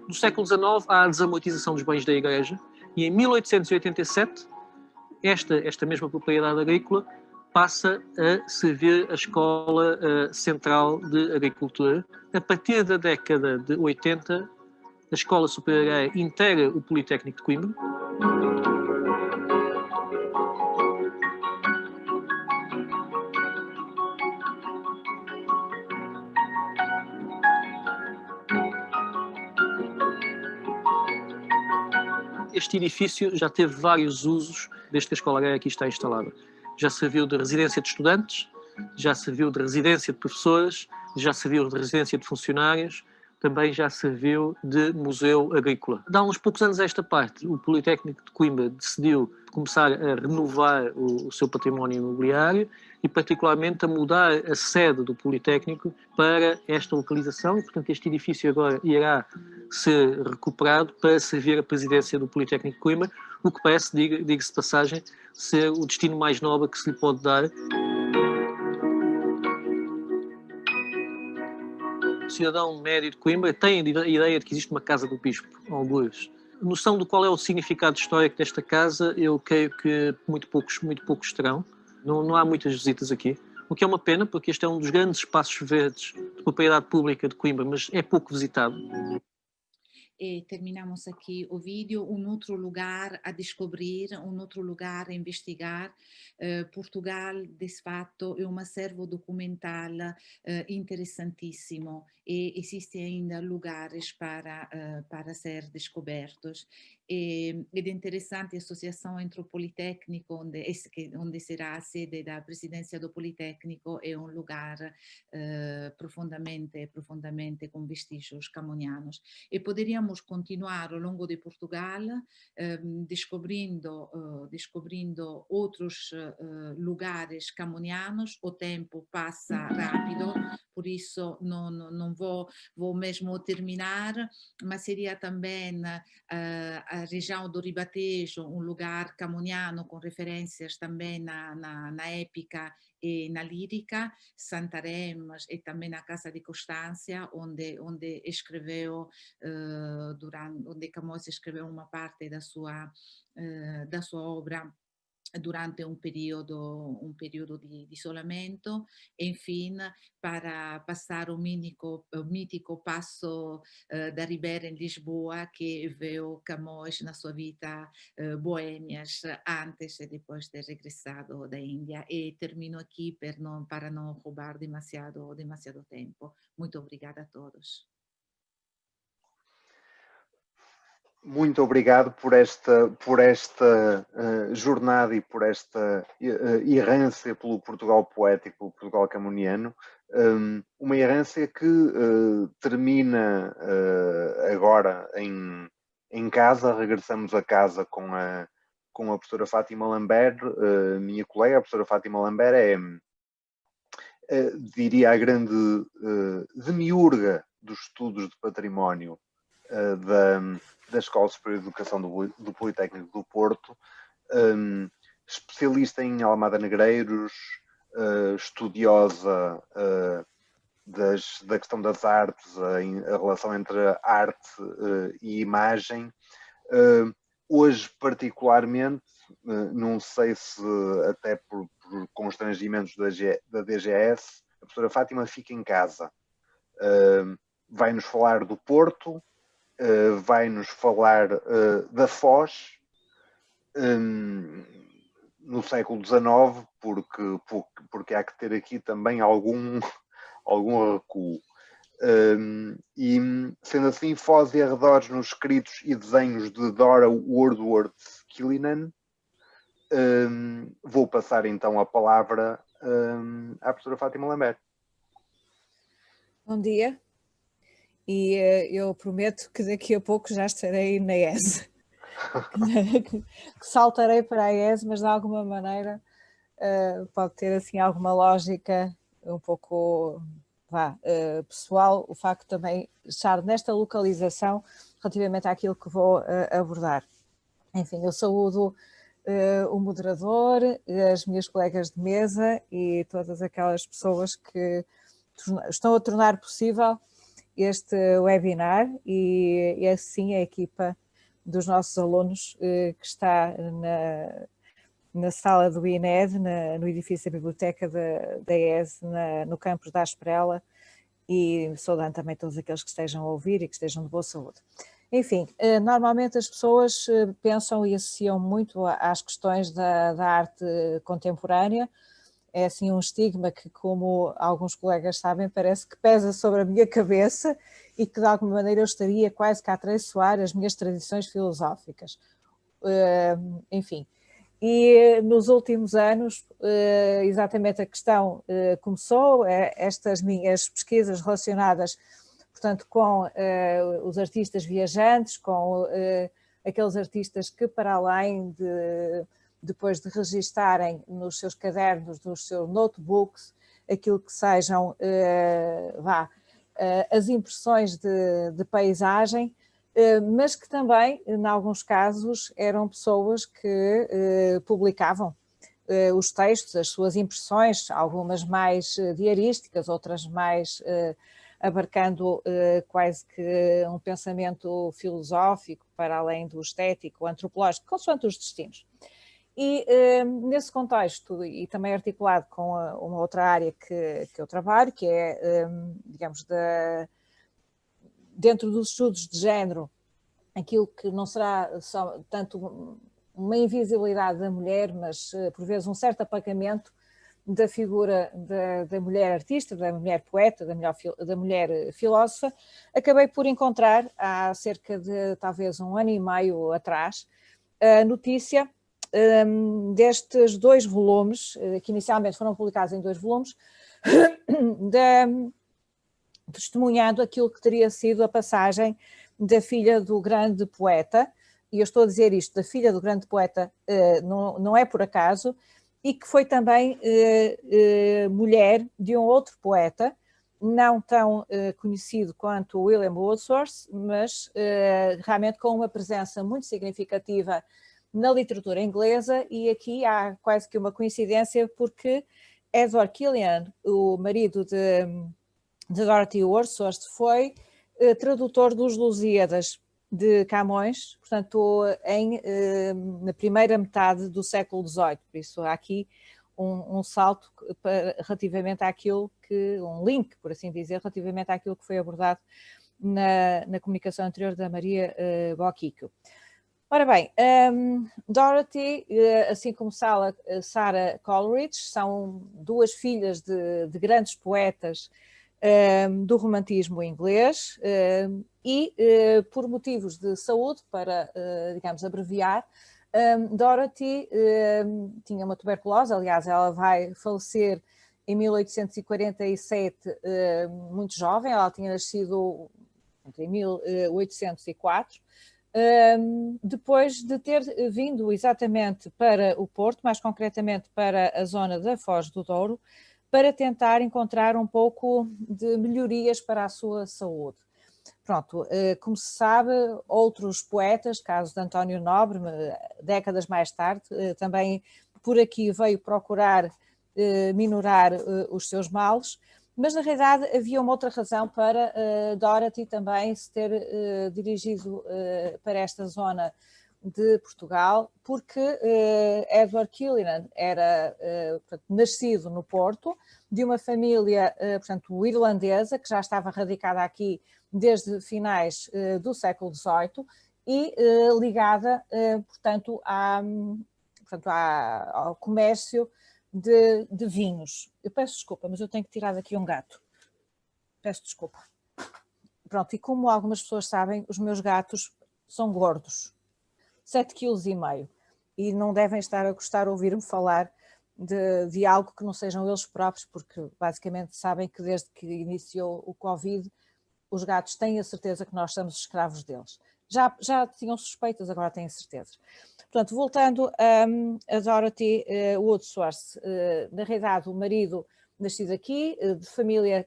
No século XIX há a desamortização dos bens da Igreja e em 1887 esta mesma propriedade agrícola passa a servir a Escola Central de Agricultura. A partir da década de 80, a Escola Superior integra o Politécnico de Coimbra. Este edifício já teve vários usos desde que a Escola Agrária aqui está instalada. Já serviu de residência de estudantes, já serviu de residência de professores, já serviu de residência de funcionários, também já serviu de museu agrícola. Há uns poucos anos a esta parte, o Politécnico de Coimbra decidiu começar a renovar o seu património imobiliário e particularmente a mudar a sede do Politécnico para esta localização e, portanto, este edifício agora irá ser recuperado para servir a presidência do Politécnico de Coimbra, o que parece, diga-se de passagem, ser o destino mais nobre que se lhe pode dar. O cidadão médio de Coimbra tem a ideia de que existe uma casa do bispo, algures. Noção do qual é o significado histórico desta casa, eu creio que muito poucos terão. Não há muitas visitas aqui, o que é uma pena, porque este é um dos grandes espaços verdes de propriedade pública de Coimbra, mas é pouco visitado. E terminamos aqui o vídeo, outro lugar a descobrir, outro lugar a investigar. Portugal, de fato, é um acervo documental interessantíssimo e existem ainda lugares para ser descobertos. É interessante a associação entre o Politécnico, onde será a sede da presidência do Politécnico, é um lugar profundamente com vestígios camonianos. E poderíamos continuar ao longo de Portugal descobrindo outros lugares camonianos. O tempo passa rápido, por isso não vou mesmo terminar, mas seria também a região do Ribatejo, um lugar camoniano com referências também na épica e na lírica, Santarém e também na Casa de Constância, onde escreveu, onde Camões escreveu uma parte da sua obra durante un periodo di isolamento, e infine para passar o mítico passo da Ribeira em Lisboa, que viu Camões na sua vida boêmias antes e depois de ter regressado da Índia. E termino aqui para não roubar demasiado tempo. Muito obrigada a todos. Muito obrigado por esta jornada e por esta errância pelo Portugal poético, pelo Portugal camoniano. Uma errância que termina agora em casa. Regressamos a casa com a professora Fátima Lambert, minha colega. A professora Fátima Lambert diria, a grande demiurga dos estudos de património da Escola Superior de Educação do Politécnico do Porto, especialista em Almada Negreiros, estudiosa da questão das artes, a relação entre arte e imagem. Hoje, particularmente, não sei se até por constrangimentos da DGS, a professora Fátima fica em casa. Vai-nos falar do Porto, vai-nos falar da Foz no século XIX, porque há que ter aqui também algum recuo. E, sendo assim, Foz e arredores nos escritos e desenhos de Dora Woodward Killinen, vou passar então a palavra à professora Fátima Lambert. Bom dia. E eu prometo que daqui a pouco já estarei na ES, que saltarei para a ES, mas de alguma maneira pode ter assim alguma lógica um pouco pessoal, o facto de também estar nesta localização relativamente àquilo que vou abordar. Enfim, eu saúdo o moderador, as minhas colegas de mesa e todas aquelas pessoas que estão a tornar possível este webinar e assim a equipa dos nossos alunos que está na sala do INED, no edifício da Biblioteca da ES, no campus da Asprela, e saudando também todos aqueles que estejam a ouvir e que estejam de boa saúde. Enfim, normalmente as pessoas pensam e associam muito às questões da arte contemporânea. É assim um estigma que, como alguns colegas sabem, parece que pesa sobre a minha cabeça e que de alguma maneira eu estaria quase que a atraiçoar as minhas tradições filosóficas. Enfim, e nos últimos anos exatamente a questão começou, estas minhas pesquisas relacionadas, portanto, com os artistas viajantes, com aqueles artistas que, para além depois de registarem nos seus cadernos, nos seus notebooks, aquilo que sejam as impressões de paisagem, mas que também, em alguns casos, eram pessoas que publicavam os textos, as suas impressões, algumas mais diarísticas, outras mais abarcando quase que um pensamento filosófico, para além do estético, antropológico, consoante os destinos. E nesse contexto, e também articulado com uma outra área que eu trabalho, que é, digamos, dentro dos estudos de género, aquilo que não será só tanto uma invisibilidade da mulher, mas por vezes um certo apagamento da figura da mulher artista, da mulher poeta, da mulher filósofa, acabei por encontrar, há cerca de talvez um ano e meio atrás, a notícia destes 2 volumes, que inicialmente foram publicados em 2 volumes, testemunhando aquilo que teria sido a passagem da filha do grande poeta, e eu estou a dizer isto, da filha do grande poeta, não é por acaso, e que foi também mulher de um outro poeta, não tão conhecido quanto William Wordsworth, mas realmente com uma presença muito significativa na literatura inglesa, e aqui há quase que uma coincidência, porque Edward Killian, o marido de Dorothy Wordsworth, foi tradutor dos Lusíadas de Camões, portanto, na primeira metade do século XVIII. Por isso, há aqui um salto relativamente àquilo um link, por assim dizer, relativamente àquilo que foi abordado na comunicação anterior da Maria Boquicchio. Ora bem, Dorothy, assim como Sarah Coleridge, são duas filhas de grandes poetas do romantismo inglês e, por motivos de saúde, para, digamos, abreviar, Dorothy tinha uma tuberculose. Aliás, ela vai falecer em 1847, muito jovem. Ela tinha nascido em 1804, depois de ter vindo exatamente para o Porto, mais concretamente para a zona da Foz do Douro, para tentar encontrar um pouco de melhorias para a sua saúde. Pronto, como se sabe, outros poetas, caso de António Nobre, décadas mais tarde, também por aqui veio procurar minorar os seus males, mas na realidade havia uma outra razão para Dorothy também se ter dirigido para esta zona de Portugal, porque Edward Killian era nascido no Porto, de uma família, portanto, irlandesa, que já estava radicada aqui desde finais do século XVIII e ligada, portanto, ao comércio de vinhos. Eu peço desculpa, mas eu tenho que tirar daqui um gato. Peço desculpa. Pronto, e como algumas pessoas sabem, os meus gatos são gordos, 7,5 kg, e não devem estar a gostar de ouvir-me falar de algo que não sejam eles próprios, porque basicamente sabem que desde que iniciou o Covid, os gatos têm a certeza que nós somos escravos deles. Já tinham suspeitas, agora têm certezas. Portanto, voltando a Dorothy Wordsworth, na realidade o marido nascido aqui, de família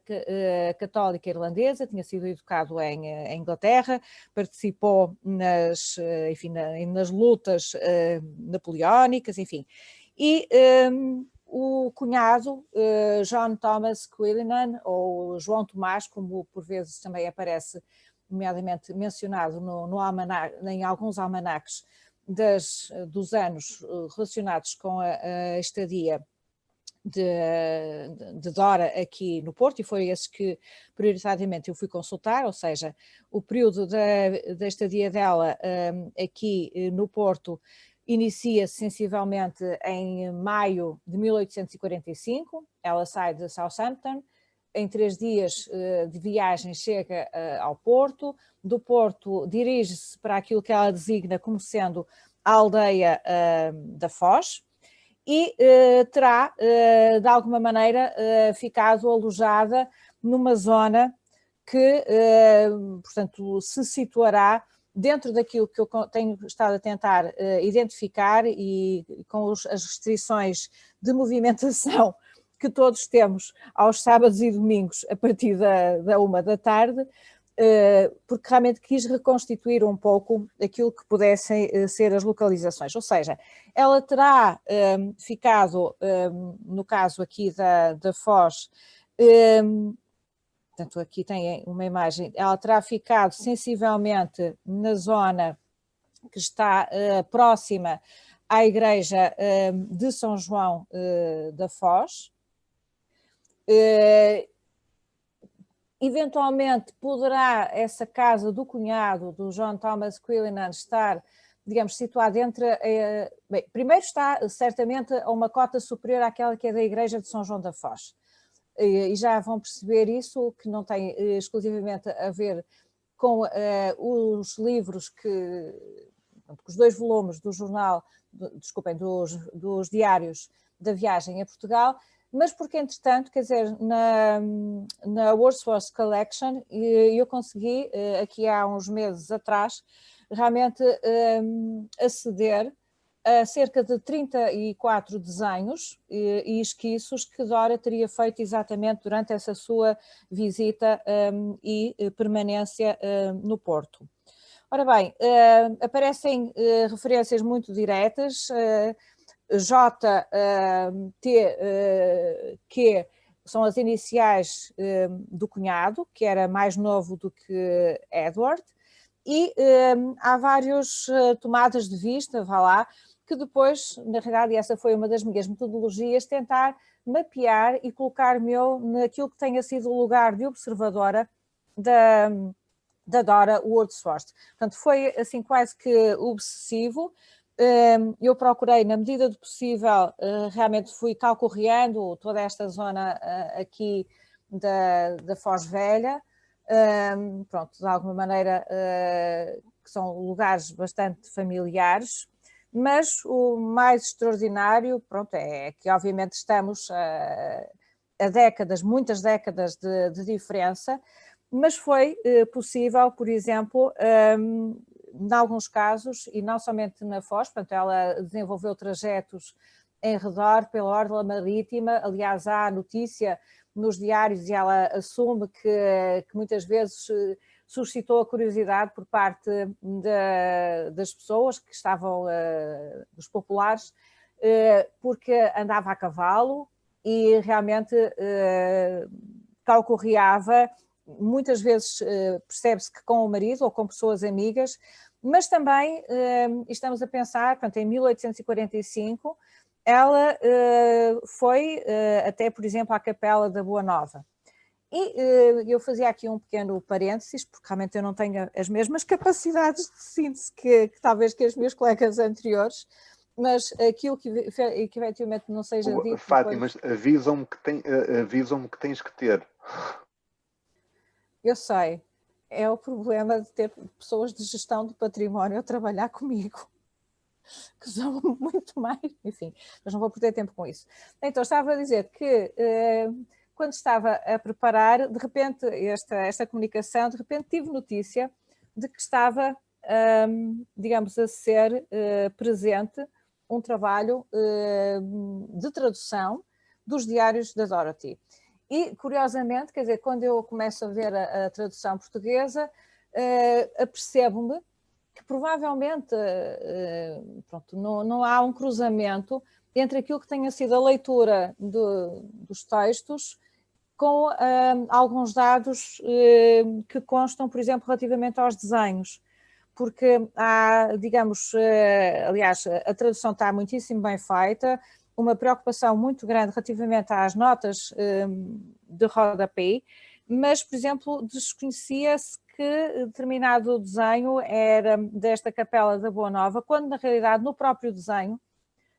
católica irlandesa, tinha sido educado em Inglaterra, participou nas lutas napoleónicas, enfim. E o cunhado, John Thomas Quillinan, ou João Tomás, como por vezes também aparece, nomeadamente mencionado em alguns almanaques dos anos relacionados com a estadia de Dora aqui no Porto, e foi esse que prioritariamente eu fui consultar, ou seja, o período da estadia dela aqui no Porto inicia-se sensivelmente em maio de 1845, ela sai de Southampton, em 3 dias de viagem chega ao Porto, do Porto dirige-se para aquilo que ela designa como sendo a aldeia da Foz, e terá, de alguma maneira, ficado alojada numa zona que, portanto, se situará dentro daquilo que eu tenho estado a tentar identificar e com as restrições de movimentação que todos temos aos sábados e domingos a partir da 13h, porque realmente quis reconstituir um pouco aquilo que pudessem ser as localizações. Ou seja, ela terá ficado, no caso aqui da Foz, portanto aqui tem uma imagem, ela terá ficado sensivelmente na zona que está próxima à igreja de São João da Foz. Eventualmente poderá essa casa do cunhado do John Thomas Quillinan estar, digamos, situada entre... bem, primeiro está certamente a uma cota superior àquela que é da igreja de São João da Foz. E já vão perceber isso, que não tem exclusivamente a ver com os livros os 2 volumes do jornal, desculpem, dos diários da viagem a Portugal, mas porque, entretanto, quer dizer, na Wordsworth Collection, eu consegui, aqui há uns meses atrás, realmente aceder a cerca de 34 desenhos e esquiços que Dora teria feito exatamente durante essa sua visita e permanência no Porto. Ora bem, aparecem referências muito diretas, JTQ são as iniciais do cunhado, que era mais novo do que Edward, e há várias tomadas de vista, vá lá, que depois, na realidade, essa foi uma das minhas metodologias, tentar mapear e colocar-me eu naquilo que tenha sido o lugar de observadora da Dora Wordsworth. Portanto, foi assim quase que obsessivo. Eu procurei, na medida do possível, realmente fui calcorreando toda esta zona aqui da Foz Velha, pronto, de alguma maneira que são lugares bastante familiares, mas o mais extraordinário, pronto, é que obviamente estamos a décadas, muitas décadas de diferença, mas foi possível, por exemplo, em alguns casos, e não somente na Foz, portanto ela desenvolveu trajetos em redor pela orla marítima, aliás há notícia nos diários e ela assume que muitas vezes suscitou a curiosidade por parte das pessoas que estavam, dos populares, porque andava a cavalo e realmente calcorreava, muitas vezes percebe-se que com o marido ou com pessoas amigas, mas também estamos a pensar, portanto, em 1845, ela foi até, por exemplo, à Capela da Boa Nova. E eu fazia aqui um pequeno parênteses, porque realmente eu não tenho as mesmas capacidades de síntese que talvez que as minhas colegas anteriores, mas aquilo que efetivamente não seja dito... Fátima, avisam-me que tens que ter. Eu sei, é o problema de ter pessoas de gestão de património a trabalhar comigo, que são muito mais, enfim, mas não vou perder tempo com isso. Então, estava a dizer que quando estava a preparar, de repente, esta comunicação, de repente tive notícia de que estava, digamos, a ser presente um trabalho de tradução dos diários da Dorothy. E, curiosamente, quer dizer, quando eu começo a ver a tradução portuguesa, apercebo-me que provavelmente pronto, não há um cruzamento entre aquilo que tenha sido a leitura dos textos com alguns dados que constam, por exemplo, relativamente aos desenhos. Porque há, digamos, aliás, a tradução está muitíssimo bem feita, uma preocupação muito grande relativamente às notas de rodapé, mas, por exemplo, desconhecia-se que determinado desenho era desta Capela da Boa Nova, quando na realidade no próprio desenho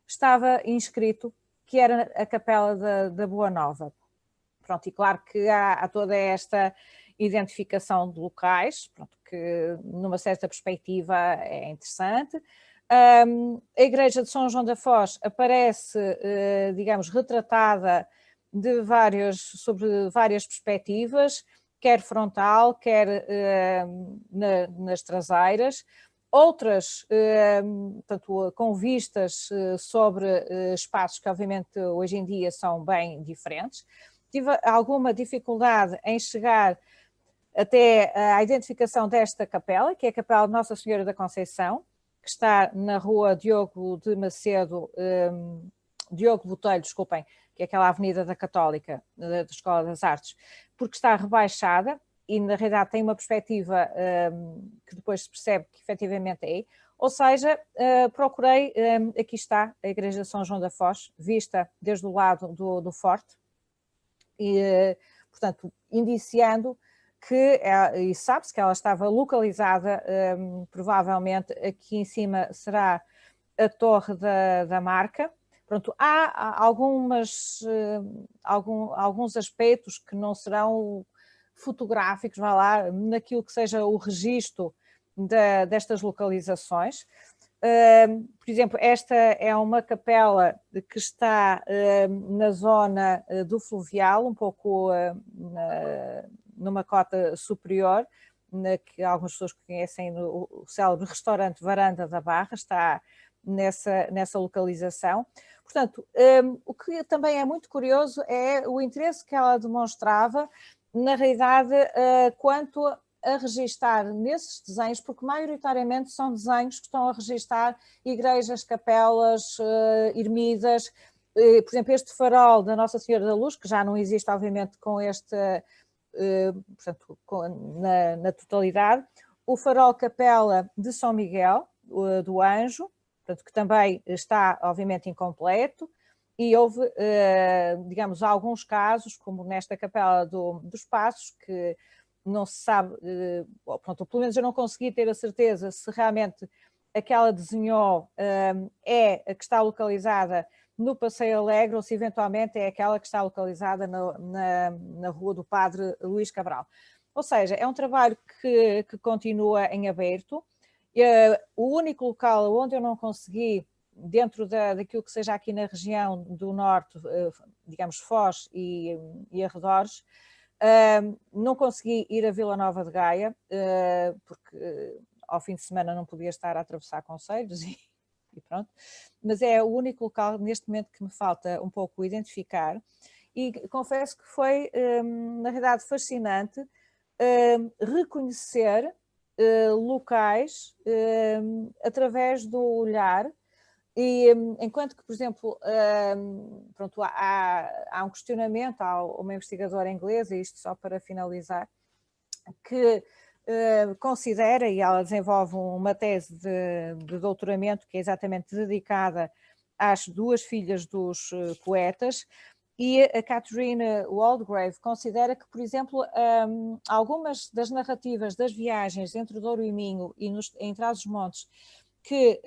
estava inscrito que era a Capela da Boa Nova. Pronto, e claro que há toda esta identificação de locais, pronto, que numa certa perspectiva é interessante. A Igreja de São João da Foz aparece, digamos, retratada sobre várias perspectivas, quer frontal, quer nas traseiras, outras, portanto, com vistas sobre espaços que obviamente hoje em dia são bem diferentes. Tive alguma dificuldade em chegar até à identificação desta capela, que é a Capela de Nossa Senhora da Conceição, que está na rua Diogo Botelho, desculpem, que é aquela avenida da Católica, da Escola das Artes, porque está rebaixada e na realidade tem uma perspectiva que depois se percebe que efetivamente é aí. Ou seja, procurei, aqui está a Igreja de São João da Foz, vista desde o lado do forte, e portanto indiciando que, e sabe-se que ela estava localizada, provavelmente aqui em cima será a Torre da Marca. Pronto, há alguns aspectos que não serão fotográficos, vá lá, naquilo que seja o registro destas localizações. Por exemplo, esta é uma capela que está na zona do Fluvial, um pouco numa cota superior, que algumas pessoas conhecem o célebre restaurante Varanda da Barra, está nessa localização. Portanto, o que também é muito curioso é o interesse que ela demonstrava, na realidade, quanto a registar nesses desenhos, porque maioritariamente são desenhos que estão a registar igrejas, capelas, ermidas. Por exemplo, este farol da Nossa Senhora da Luz, que já não existe, obviamente, com este, portanto, na totalidade. O farol Capela de São Miguel, do Anjo, portanto, que também está, obviamente, incompleto. E houve, digamos, alguns casos, como nesta Capela dos Passos, que não se sabe, pronto, pelo menos eu não consegui ter a certeza se realmente aquela desenhou é a que está localizada no Passeio Alegre ou se eventualmente é aquela que está localizada na Rua do Padre Luís Cabral. Ou seja, é um trabalho que continua em aberto. O único local onde eu não consegui, dentro daquilo que seja aqui na região do Norte, digamos Foz e arredores, não consegui ir a Vila Nova de Gaia, porque ao fim de semana não podia estar a atravessar concelhos e pronto, mas é o único local neste momento que me falta um pouco identificar e confesso que foi, na realidade, fascinante reconhecer locais através do olhar. E enquanto que, por exemplo, pronto, há um questionamento, há uma investigadora inglesa, isto só para finalizar, que considera, e ela desenvolve uma tese de doutoramento que é exatamente dedicada às duas filhas dos poetas, e a Catherine Waldegrave considera que, por exemplo, algumas das narrativas das viagens entre Douro e Minho e em Trás-os-Montes, que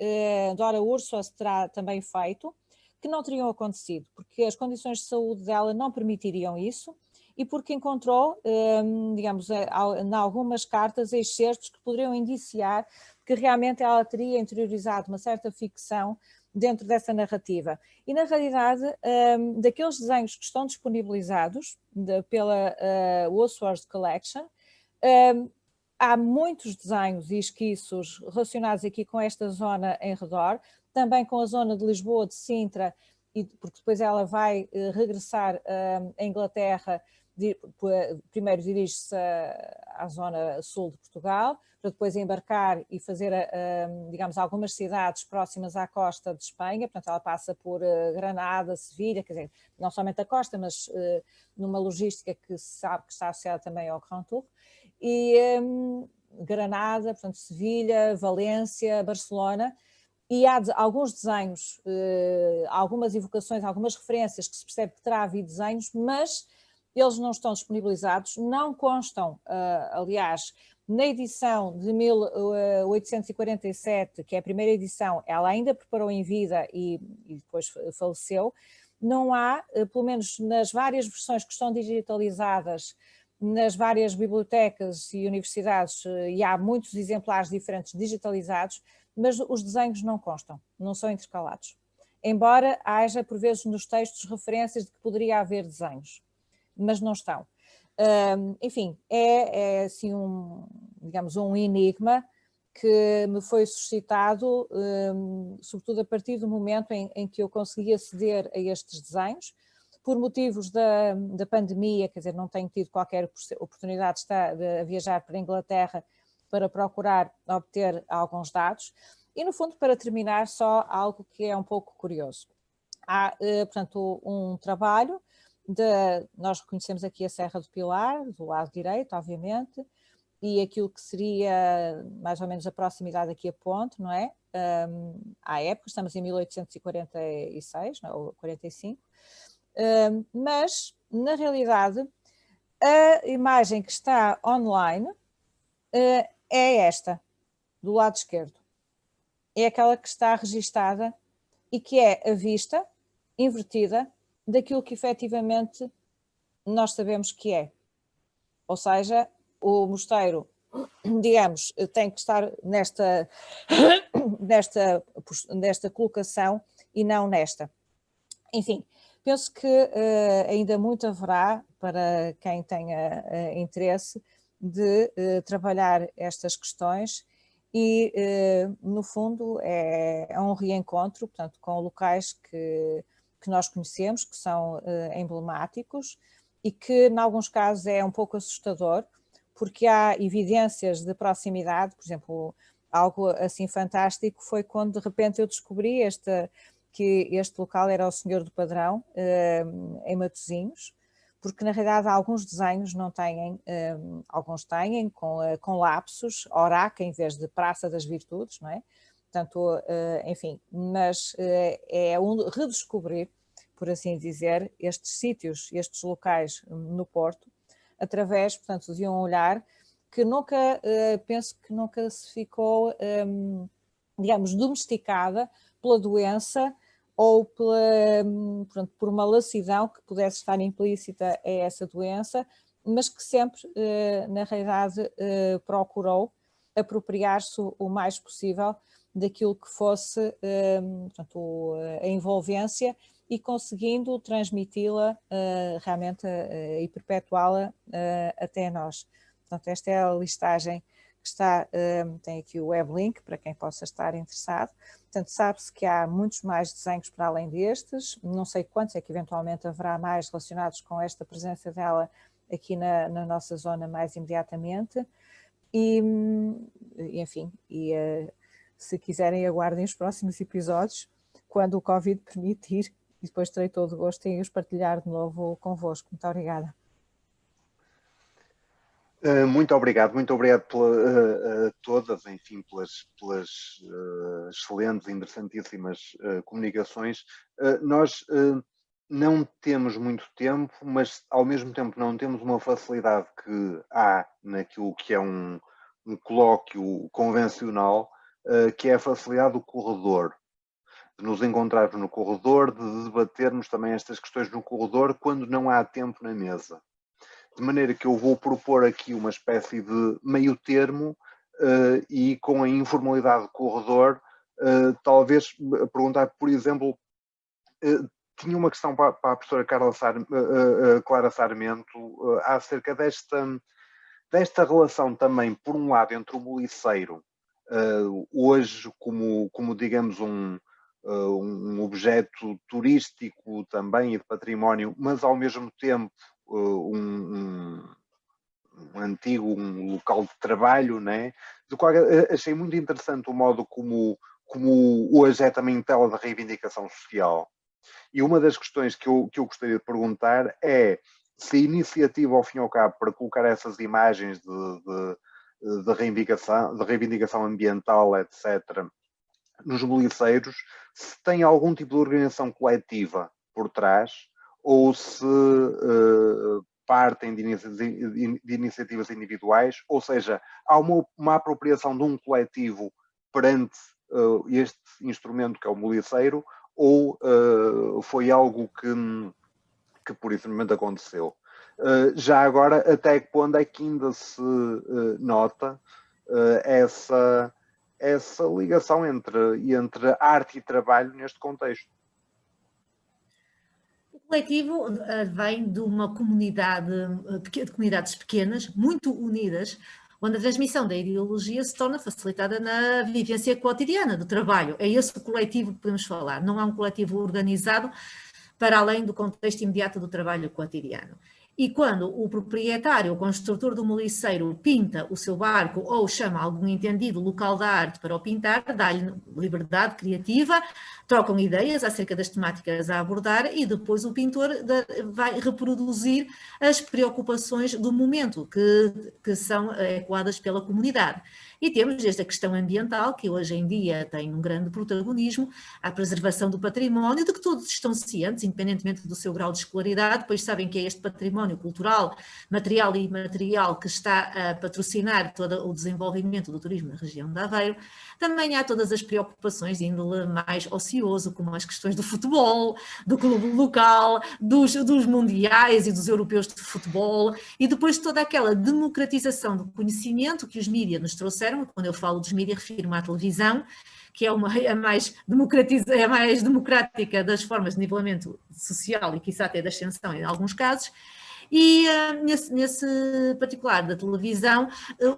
Dora Úrsula terá também feito, que não teriam acontecido, porque as condições de saúde dela não permitiriam isso e porque encontrou, digamos, em algumas cartas excertos que poderiam indiciar que realmente ela teria interiorizado uma certa ficção dentro dessa narrativa. E, na realidade, daqueles desenhos que estão disponibilizados pela Wordsworth Collection, há muitos desenhos e esquiços relacionados aqui com esta zona em redor, também com a zona de Lisboa, de Sintra, porque depois ela vai regressar à Inglaterra, primeiro dirige-se à zona sul de Portugal, para depois embarcar e fazer, digamos, algumas cidades próximas à costa de Espanha, portanto ela passa por Granada, Sevilha, quer dizer, não somente a costa, mas numa logística que se sabe que está associada também ao Grand Tour, e Granada, portanto Sevilha, Valência, Barcelona, e há alguns desenhos, algumas evocações, algumas referências que se percebe que terá havido desenhos, mas eles não estão disponibilizados, não constam, aliás, na edição de 1847, que é a primeira edição, ela ainda preparou em vida e depois faleceu, não há, pelo menos nas várias versões que estão digitalizadas nas várias bibliotecas e universidades, e há muitos exemplares diferentes digitalizados, mas os desenhos não constam, não são intercalados. Embora haja, por vezes, nos textos referências de que poderia haver desenhos, mas não estão. Enfim, é assim digamos, um enigma que me foi suscitado, sobretudo a partir do momento em que eu consegui aceder a estes desenhos. Por motivos da pandemia, quer dizer, não tenho tido qualquer oportunidade de viajar para a Inglaterra para procurar obter alguns dados. E, no fundo, para terminar, só algo que é um pouco curioso. Há, portanto, um trabalho nós reconhecemos aqui a Serra do Pilar, do lado direito, obviamente, e aquilo que seria mais ou menos a proximidade aqui a Ponte, não é? À época, estamos em 1846, não, ou 45, mas, na realidade, a imagem que está online é esta, do lado esquerdo. É aquela que está registada e que é a vista invertida daquilo que efetivamente nós sabemos que é. Ou seja, o mosteiro, digamos, tem que estar nesta colocação e não nesta. Enfim, penso que ainda muito haverá para quem tenha interesse de trabalhar estas questões e, no fundo, é um reencontro, portanto, com locais que nós conhecemos, que são emblemáticos e que, em alguns casos, é um pouco assustador, porque há evidências de proximidade. Por exemplo, algo assim fantástico foi quando de repente eu descobri que este local era o Senhor do Padrão, em Matosinhos, porque na realidade alguns desenhos não têm, alguns têm com lapsos, Oraca em vez de Praça das Virtudes, não é? Portanto, enfim, mas é redescobrir, por assim dizer, estes sítios, estes locais no Porto, através, portanto, de um olhar que nunca, penso que nunca se ficou, digamos, domesticada pela doença ou portanto, por uma lassidão que pudesse estar implícita a essa doença, mas que sempre, na realidade, procurou apropriar-se o mais possível daquilo que fosse, portanto, a envolvência e conseguindo transmiti-la realmente e perpetuá-la até nós. Portanto, esta é a listagem que está, tem aqui o weblink para quem possa estar interessado. Portanto, sabe-se que há muitos mais desenhos para além destes, não sei quantos é que eventualmente haverá mais relacionados com esta presença dela aqui na nossa zona mais imediatamente. E enfim, se quiserem aguardem os próximos episódios, quando o Covid permitir, e depois terei todo o gosto em os partilhar de novo convosco. Muito obrigada. Muito obrigado a todas, enfim, pelas excelentes e interessantíssimas comunicações. Nós não temos muito tempo, mas ao mesmo tempo não temos uma facilidade que há naquilo que é um colóquio convencional, que é a facilidade do corredor, de nos encontrarmos no corredor, de debatermos também estas questões no corredor quando não há tempo na mesa. De maneira que eu vou propor aqui uma espécie de meio termo e com a informalidade do corredor, talvez perguntar, por exemplo, tinha uma questão para a professora Clara Sarmento acerca desta relação também, por um lado, entre o Moliceiro, hoje como digamos um objeto turístico também e de património, mas ao mesmo tempo um local de trabalho, né? Do qual achei muito interessante o modo como hoje é também tela de reivindicação social. E uma das questões que eu gostaria de perguntar é se a iniciativa, ao fim e ao cabo, para colocar essas imagens de reivindicação ambiental, etc., nos Moliceiros, se tem algum tipo de organização coletiva por trás, ou se partem de iniciativas individuais, ou seja, há uma apropriação de um coletivo perante este instrumento que é o Moliceiro, ou foi algo que por isso simplesmente aconteceu. Já agora, até que ponto é que ainda se nota essa ligação entre arte e trabalho neste contexto? O coletivo vem de uma comunidade, de comunidades pequenas, muito unidas, onde a transmissão da ideologia se torna facilitada na vivência cotidiana do trabalho. É esse o coletivo que podemos falar. Não há um coletivo organizado para além do contexto imediato do trabalho cotidiano. E quando o proprietário, o construtor do Moliceiro, pinta o seu barco ou chama algum entendido local da arte para o pintar, dá-lhe liberdade criativa, trocam ideias acerca das temáticas a abordar e depois o pintor vai reproduzir as preocupações do momento que são ecoadas pela comunidade. E temos desde a questão ambiental, que hoje em dia tem um grande protagonismo, a preservação do património, de que todos estão cientes, independentemente do seu grau de escolaridade, pois sabem que é este património cultural, material e imaterial que está a patrocinar todo o desenvolvimento do turismo na região de Aveiro. Também há todas as preocupações de índole mais ocioso, como as questões do futebol, do clube local, dos mundiais e dos europeus de futebol, e depois toda aquela democratização do conhecimento que os mídias nos trouxeram. Quando eu falo dos mídias, refiro-me à televisão, que é a mais democrática das formas de nivelamento social e quiçá até de ascensão em alguns casos. E nesse particular da televisão,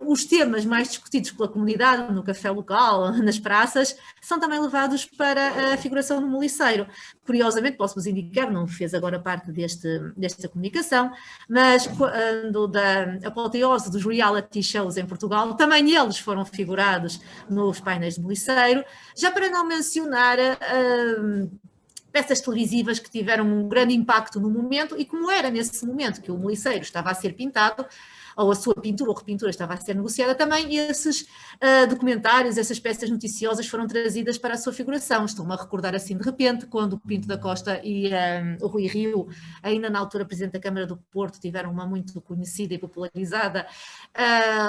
os temas mais discutidos pela comunidade, no café local, nas praças, são também levados para a figuração do Moliceiro. Curiosamente, posso-vos indicar, não fez agora parte desta comunicação, mas quando da apoteose dos reality shows em Portugal, também eles foram figurados nos painéis de Moliceiro, já para não mencionar peças televisivas que tiveram um grande impacto no momento, e como era nesse momento que o Moliceiro estava a ser pintado, ou a sua pintura ou repintura estava a ser negociada, também esses documentários, essas peças noticiosas foram trazidas para a sua figuração. Estou-me a recordar assim de repente, quando o Pinto da Costa e o Rui Rio, ainda na altura Presidente da Câmara do Porto, tiveram uma muito conhecida e popularizada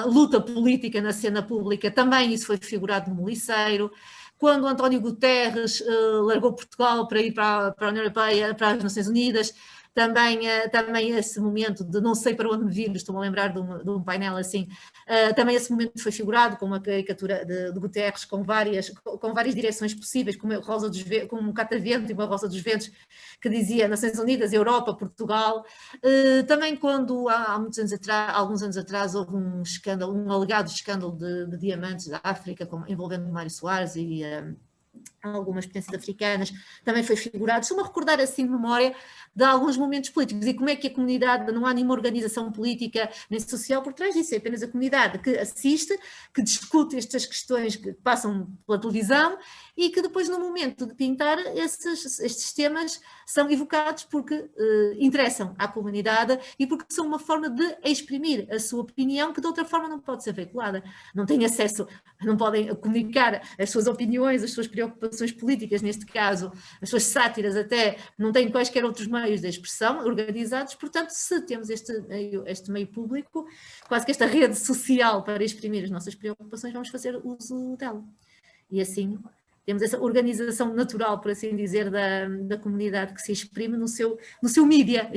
luta política na cena pública, também isso foi figurado no Moliceiro. Quando António Guterres largou Portugal para ir para a União Europeia, para as Nações Unidas, também esse momento de não sei para onde me vir, estou-me a lembrar de um painel assim, também esse momento foi figurado com uma caricatura de Guterres com várias direções possíveis, como um catavento e uma rosa dos ventos, que dizia Nações Unidas, Europa, Portugal. Também quando há alguns anos atrás houve um escândalo, um alegado escândalo de diamantes da África, envolvendo Mário Soares e algumas potências africanas, também foi figurado. Estou-me a recordar assim de memória de alguns momentos políticos e como é que a comunidade, não há nenhuma organização política nem social por trás disso, é apenas a comunidade que assiste, que discute estas questões que passam pela televisão e que depois no momento de pintar estes temas são evocados porque interessam à comunidade e porque são uma forma de exprimir a sua opinião que de outra forma não pode ser veiculada. Não têm acesso, não podem comunicar as suas opiniões, as suas preocupações políticas, neste caso, as suas sátiras até, não têm quaisquer outros meios de expressão organizados, portanto, se temos este meio público, quase que esta rede social para exprimir as nossas preocupações, vamos fazer uso dela. E assim temos essa organização natural, por assim dizer, da comunidade que se exprime no seu mídia.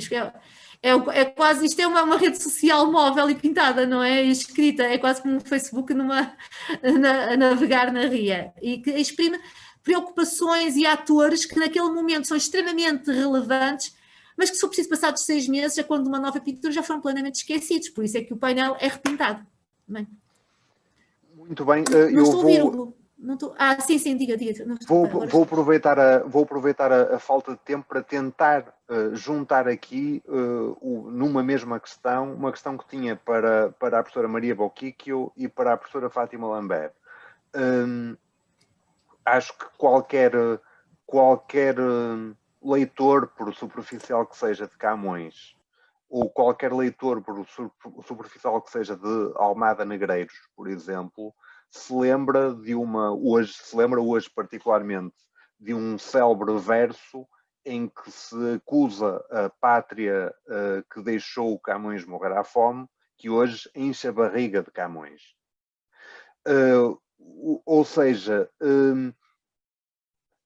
É quase, isto é uma rede social móvel e pintada, não é? Escrita, é quase como um Facebook a navegar na ria, e que exprime preocupações e atores que naquele momento são extremamente relevantes, mas que, se for preciso, passados 6 meses, já quando uma nova pintura, já foram plenamente esquecidos. Por isso é que o painel é repintado. Bem. Muito bem. Não estou a ouvir, Hugo. Não estou... sim, diga. Vou aproveitar a falta de tempo para tentar juntar aqui, numa mesma questão, uma questão que tinha para a professora Maria Boquicchio e para a professora Fátima Lambert. Acho que qualquer leitor, por superficial que seja, de Camões, ou qualquer leitor, por superficial que seja, de Almada Negreiros, por exemplo, se lembra hoje particularmente de um célebre verso em que se acusa a pátria que deixou Camões morrer à fome, que hoje enche a barriga de Camões. Ou seja,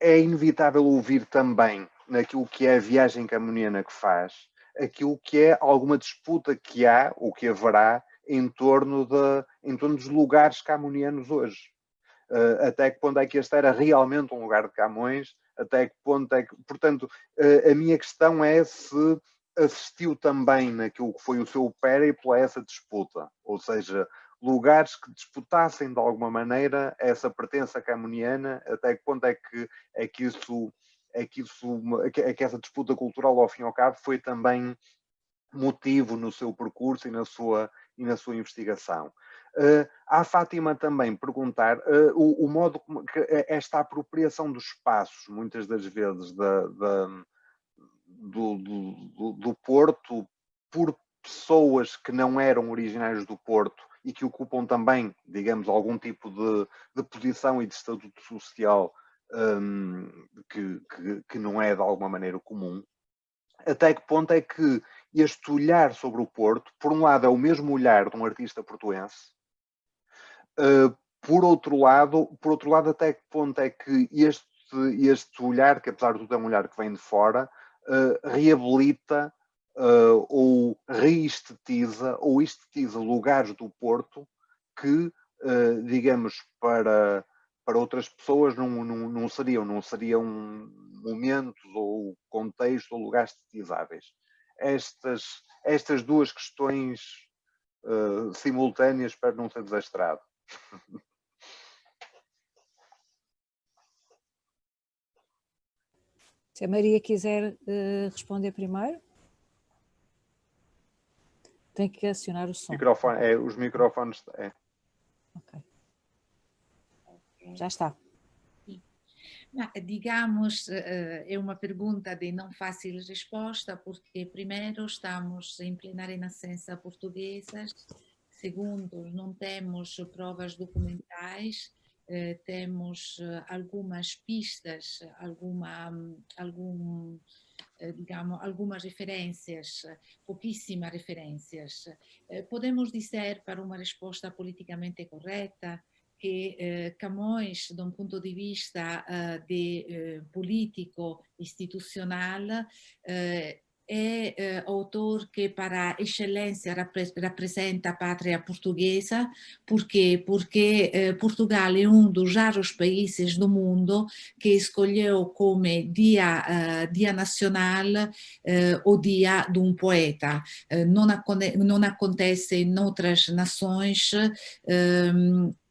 é inevitável ouvir também, naquilo que é a viagem camoniana que faz, aquilo que é alguma disputa que há ou que haverá em torno dos lugares camonianos hoje. Até que ponto é que este era realmente um lugar de Camões, até que ponto é que... Portanto, a minha questão é se assistiu também naquilo que foi o seu périplo a essa disputa, ou seja, lugares que disputassem de alguma maneira essa pertença camoniana, até que ponto é que essa disputa cultural, ao fim e ao cabo, foi também motivo no seu percurso e na sua investigação. À Fátima também perguntar o modo como esta apropriação dos espaços, muitas das vezes do Porto, por pessoas que não eram originários do Porto e que ocupam também, digamos, algum tipo de posição e de estatuto social que não é de alguma maneira comum. Até que ponto é que este olhar sobre o Porto, por um lado, é o mesmo olhar de um artista portuense, por outro lado, até que ponto é que este olhar, que apesar de tudo é um olhar que vem de fora, reabilita ou reestetiza ou estetiza lugares do Porto que, digamos, para outras pessoas não seriam momentos ou contextos ou lugares estetizáveis. estas duas questões simultâneas para não ser desastrado. Se a Maria quiser responder primeiro, tem que acionar o som. Os microfones. Ok. Já está. Digamos, é uma pergunta de não fácil resposta, porque primeiro estamos em plena renascença portuguesa, segundo, não temos provas documentais, temos algumas pistas, digamos, algumas referências, pouquíssimas referências. Podemos dizer, para uma resposta politicamente correta, che Camões, da un punto di vista político, istitucional, é autor que para excelência representa a pátria portuguesa. Por quê? Porque Portugal é um dos raros países do mundo que escolheu como dia nacional o dia de um poeta. Não acontece em outras nações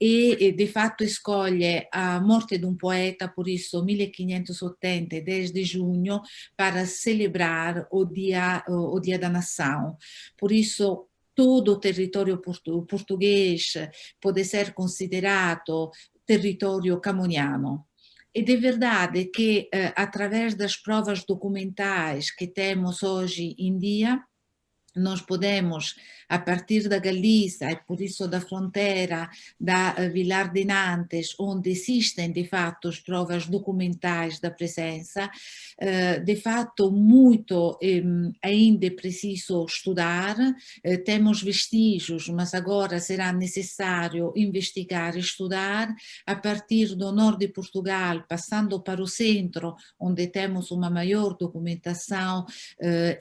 e de fatto escolhe a morte de um poeta, por isso 1580, 10 de junho, para celebrar o dia da nação. Por isso todo o território português pode ser considerato território camoniano. Ed è verdade che através das provas documentais que temos hoje em dia, nós podemos, a partir da Galiza e por isso da fronteira da Vilar de Nantes, onde existem de fato as provas documentais da presença, de fato muito ainda é preciso estudar, temos vestígios, mas agora será necessário investigar e estudar a partir do norte de Portugal, passando para o centro, onde temos uma maior documentação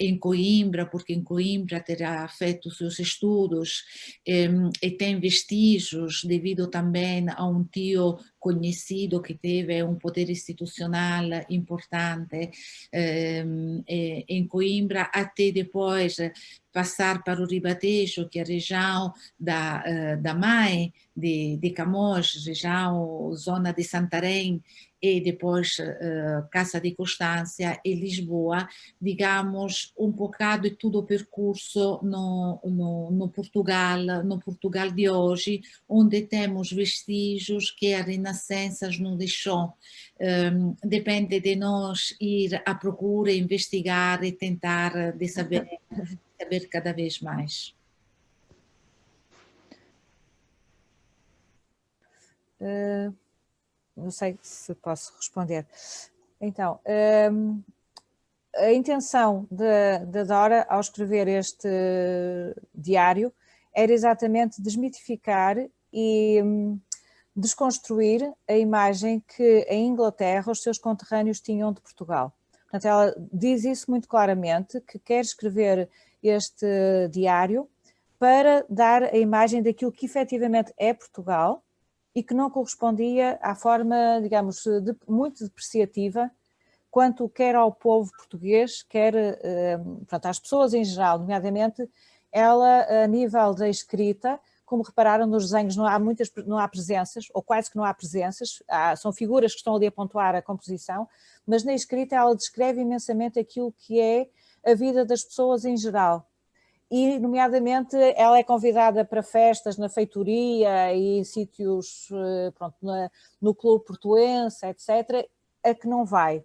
em Coimbra, porque em Coimbra terá feito seus estudos e tem vestígios devido também a um tio conhecido que teve um poder institucional importante em Coimbra, até depois passar para o Ribatejo, que é a região da mãe de Camões, região, zona de Santarém, e depois Casa de Constância e Lisboa, digamos, um bocado de todo o percurso no Portugal de hoje, onde temos vestígios que a Renascença nos deixou. Depende de nós ir à procura, investigar e tentar de saber cada vez mais. Não sei se posso responder. Então, a intenção da Dora, ao escrever este diário, era exatamente desmitificar e desconstruir a imagem que em Inglaterra os seus conterrâneos tinham de Portugal. Portanto, ela diz isso muito claramente, que quer escrever este diário para dar a imagem daquilo que efetivamente é Portugal e que não correspondia à forma, digamos, muito depreciativa, quanto quer ao povo português, quer portanto, às pessoas em geral, nomeadamente ela, a nível da escrita, como repararam nos desenhos, não há presenças, ou quase que não há presenças, são figuras que estão ali a pontuar a composição, mas na escrita ela descreve imensamente aquilo que é a vida das pessoas em geral. E, nomeadamente, ela é convidada para festas na feitoria e em sítios, pronto, no Clube Portuense, etc., a que não vai,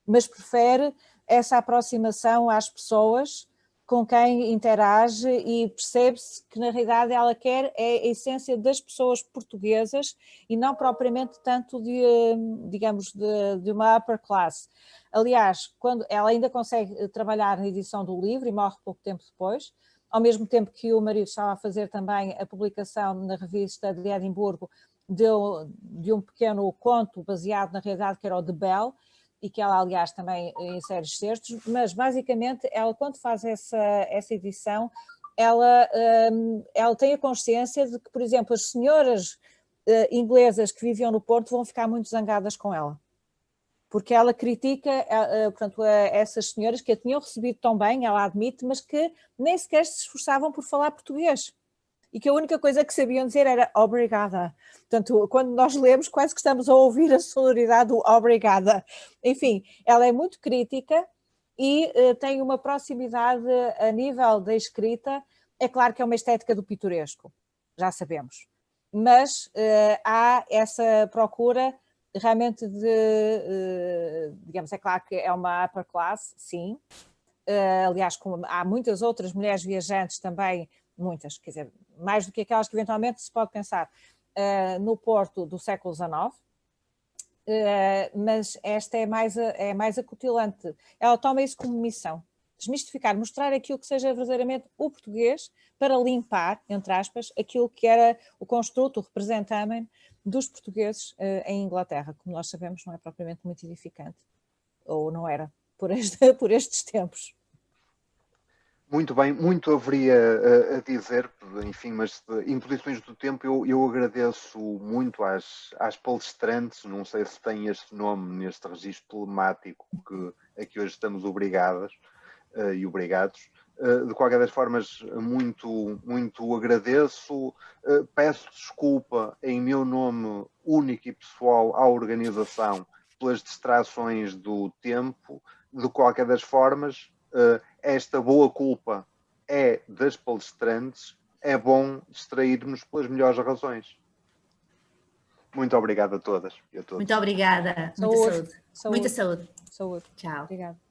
mas prefere essa aproximação às pessoas com quem interage e percebe-se que, na realidade, ela quer a essência das pessoas portuguesas e não propriamente tanto digamos, de uma upper class. Aliás, quando ela ainda consegue trabalhar na edição do livro e morre pouco tempo depois, ao mesmo tempo que o marido estava a fazer também a publicação na revista de Edimburgo de um pequeno conto baseado na realidade que era o de Bell, e que ela, aliás, também insere excertos, mas basicamente ela, quando faz essa edição, ela tem a consciência de que, por exemplo, as senhoras inglesas que viviam no Porto vão ficar muito zangadas com ela. porque ela critica, portanto, essas senhoras que a tinham recebido tão bem, ela admite, mas que nem sequer se esforçavam por falar português. E que a única coisa que sabiam dizer era obrigada. Portanto, quando nós lemos, quase que estamos a ouvir a sonoridade do obrigada. Enfim, ela é muito crítica e tem uma proximidade a nível da escrita. É claro que é uma estética do pitoresco, já sabemos. Mas há essa procura realmente de, digamos, é claro que é uma upper class, sim. Aliás, como há muitas outras mulheres viajantes também, muitas, quer dizer, mais do que aquelas que eventualmente se pode pensar no Porto do século XIX, mas esta é mais acutilante. Ela toma isso como missão, desmistificar, mostrar aquilo que seja verdadeiramente o português para limpar, entre aspas, aquilo que era o construto, o representamen dos portugueses em Inglaterra. Como nós sabemos, não é propriamente muito edificante, ou não era, por estes tempos. Muito bem, muito haveria a dizer, enfim, mas em posições do tempo eu agradeço muito às palestrantes, não sei se tem este nome neste registro telemático a que hoje estamos obrigadas e obrigados. De qualquer das formas, muito agradeço, peço desculpa em meu nome único e pessoal à organização pelas distrações do tempo. De qualquer das formas, esta boa culpa é das palestrantes, é bom distrairmos pelas melhores razões. Muito obrigado a todas e a todos. Muito obrigada. Muita saúde. Muita saúde. Saúde. Tchau. Obrigada.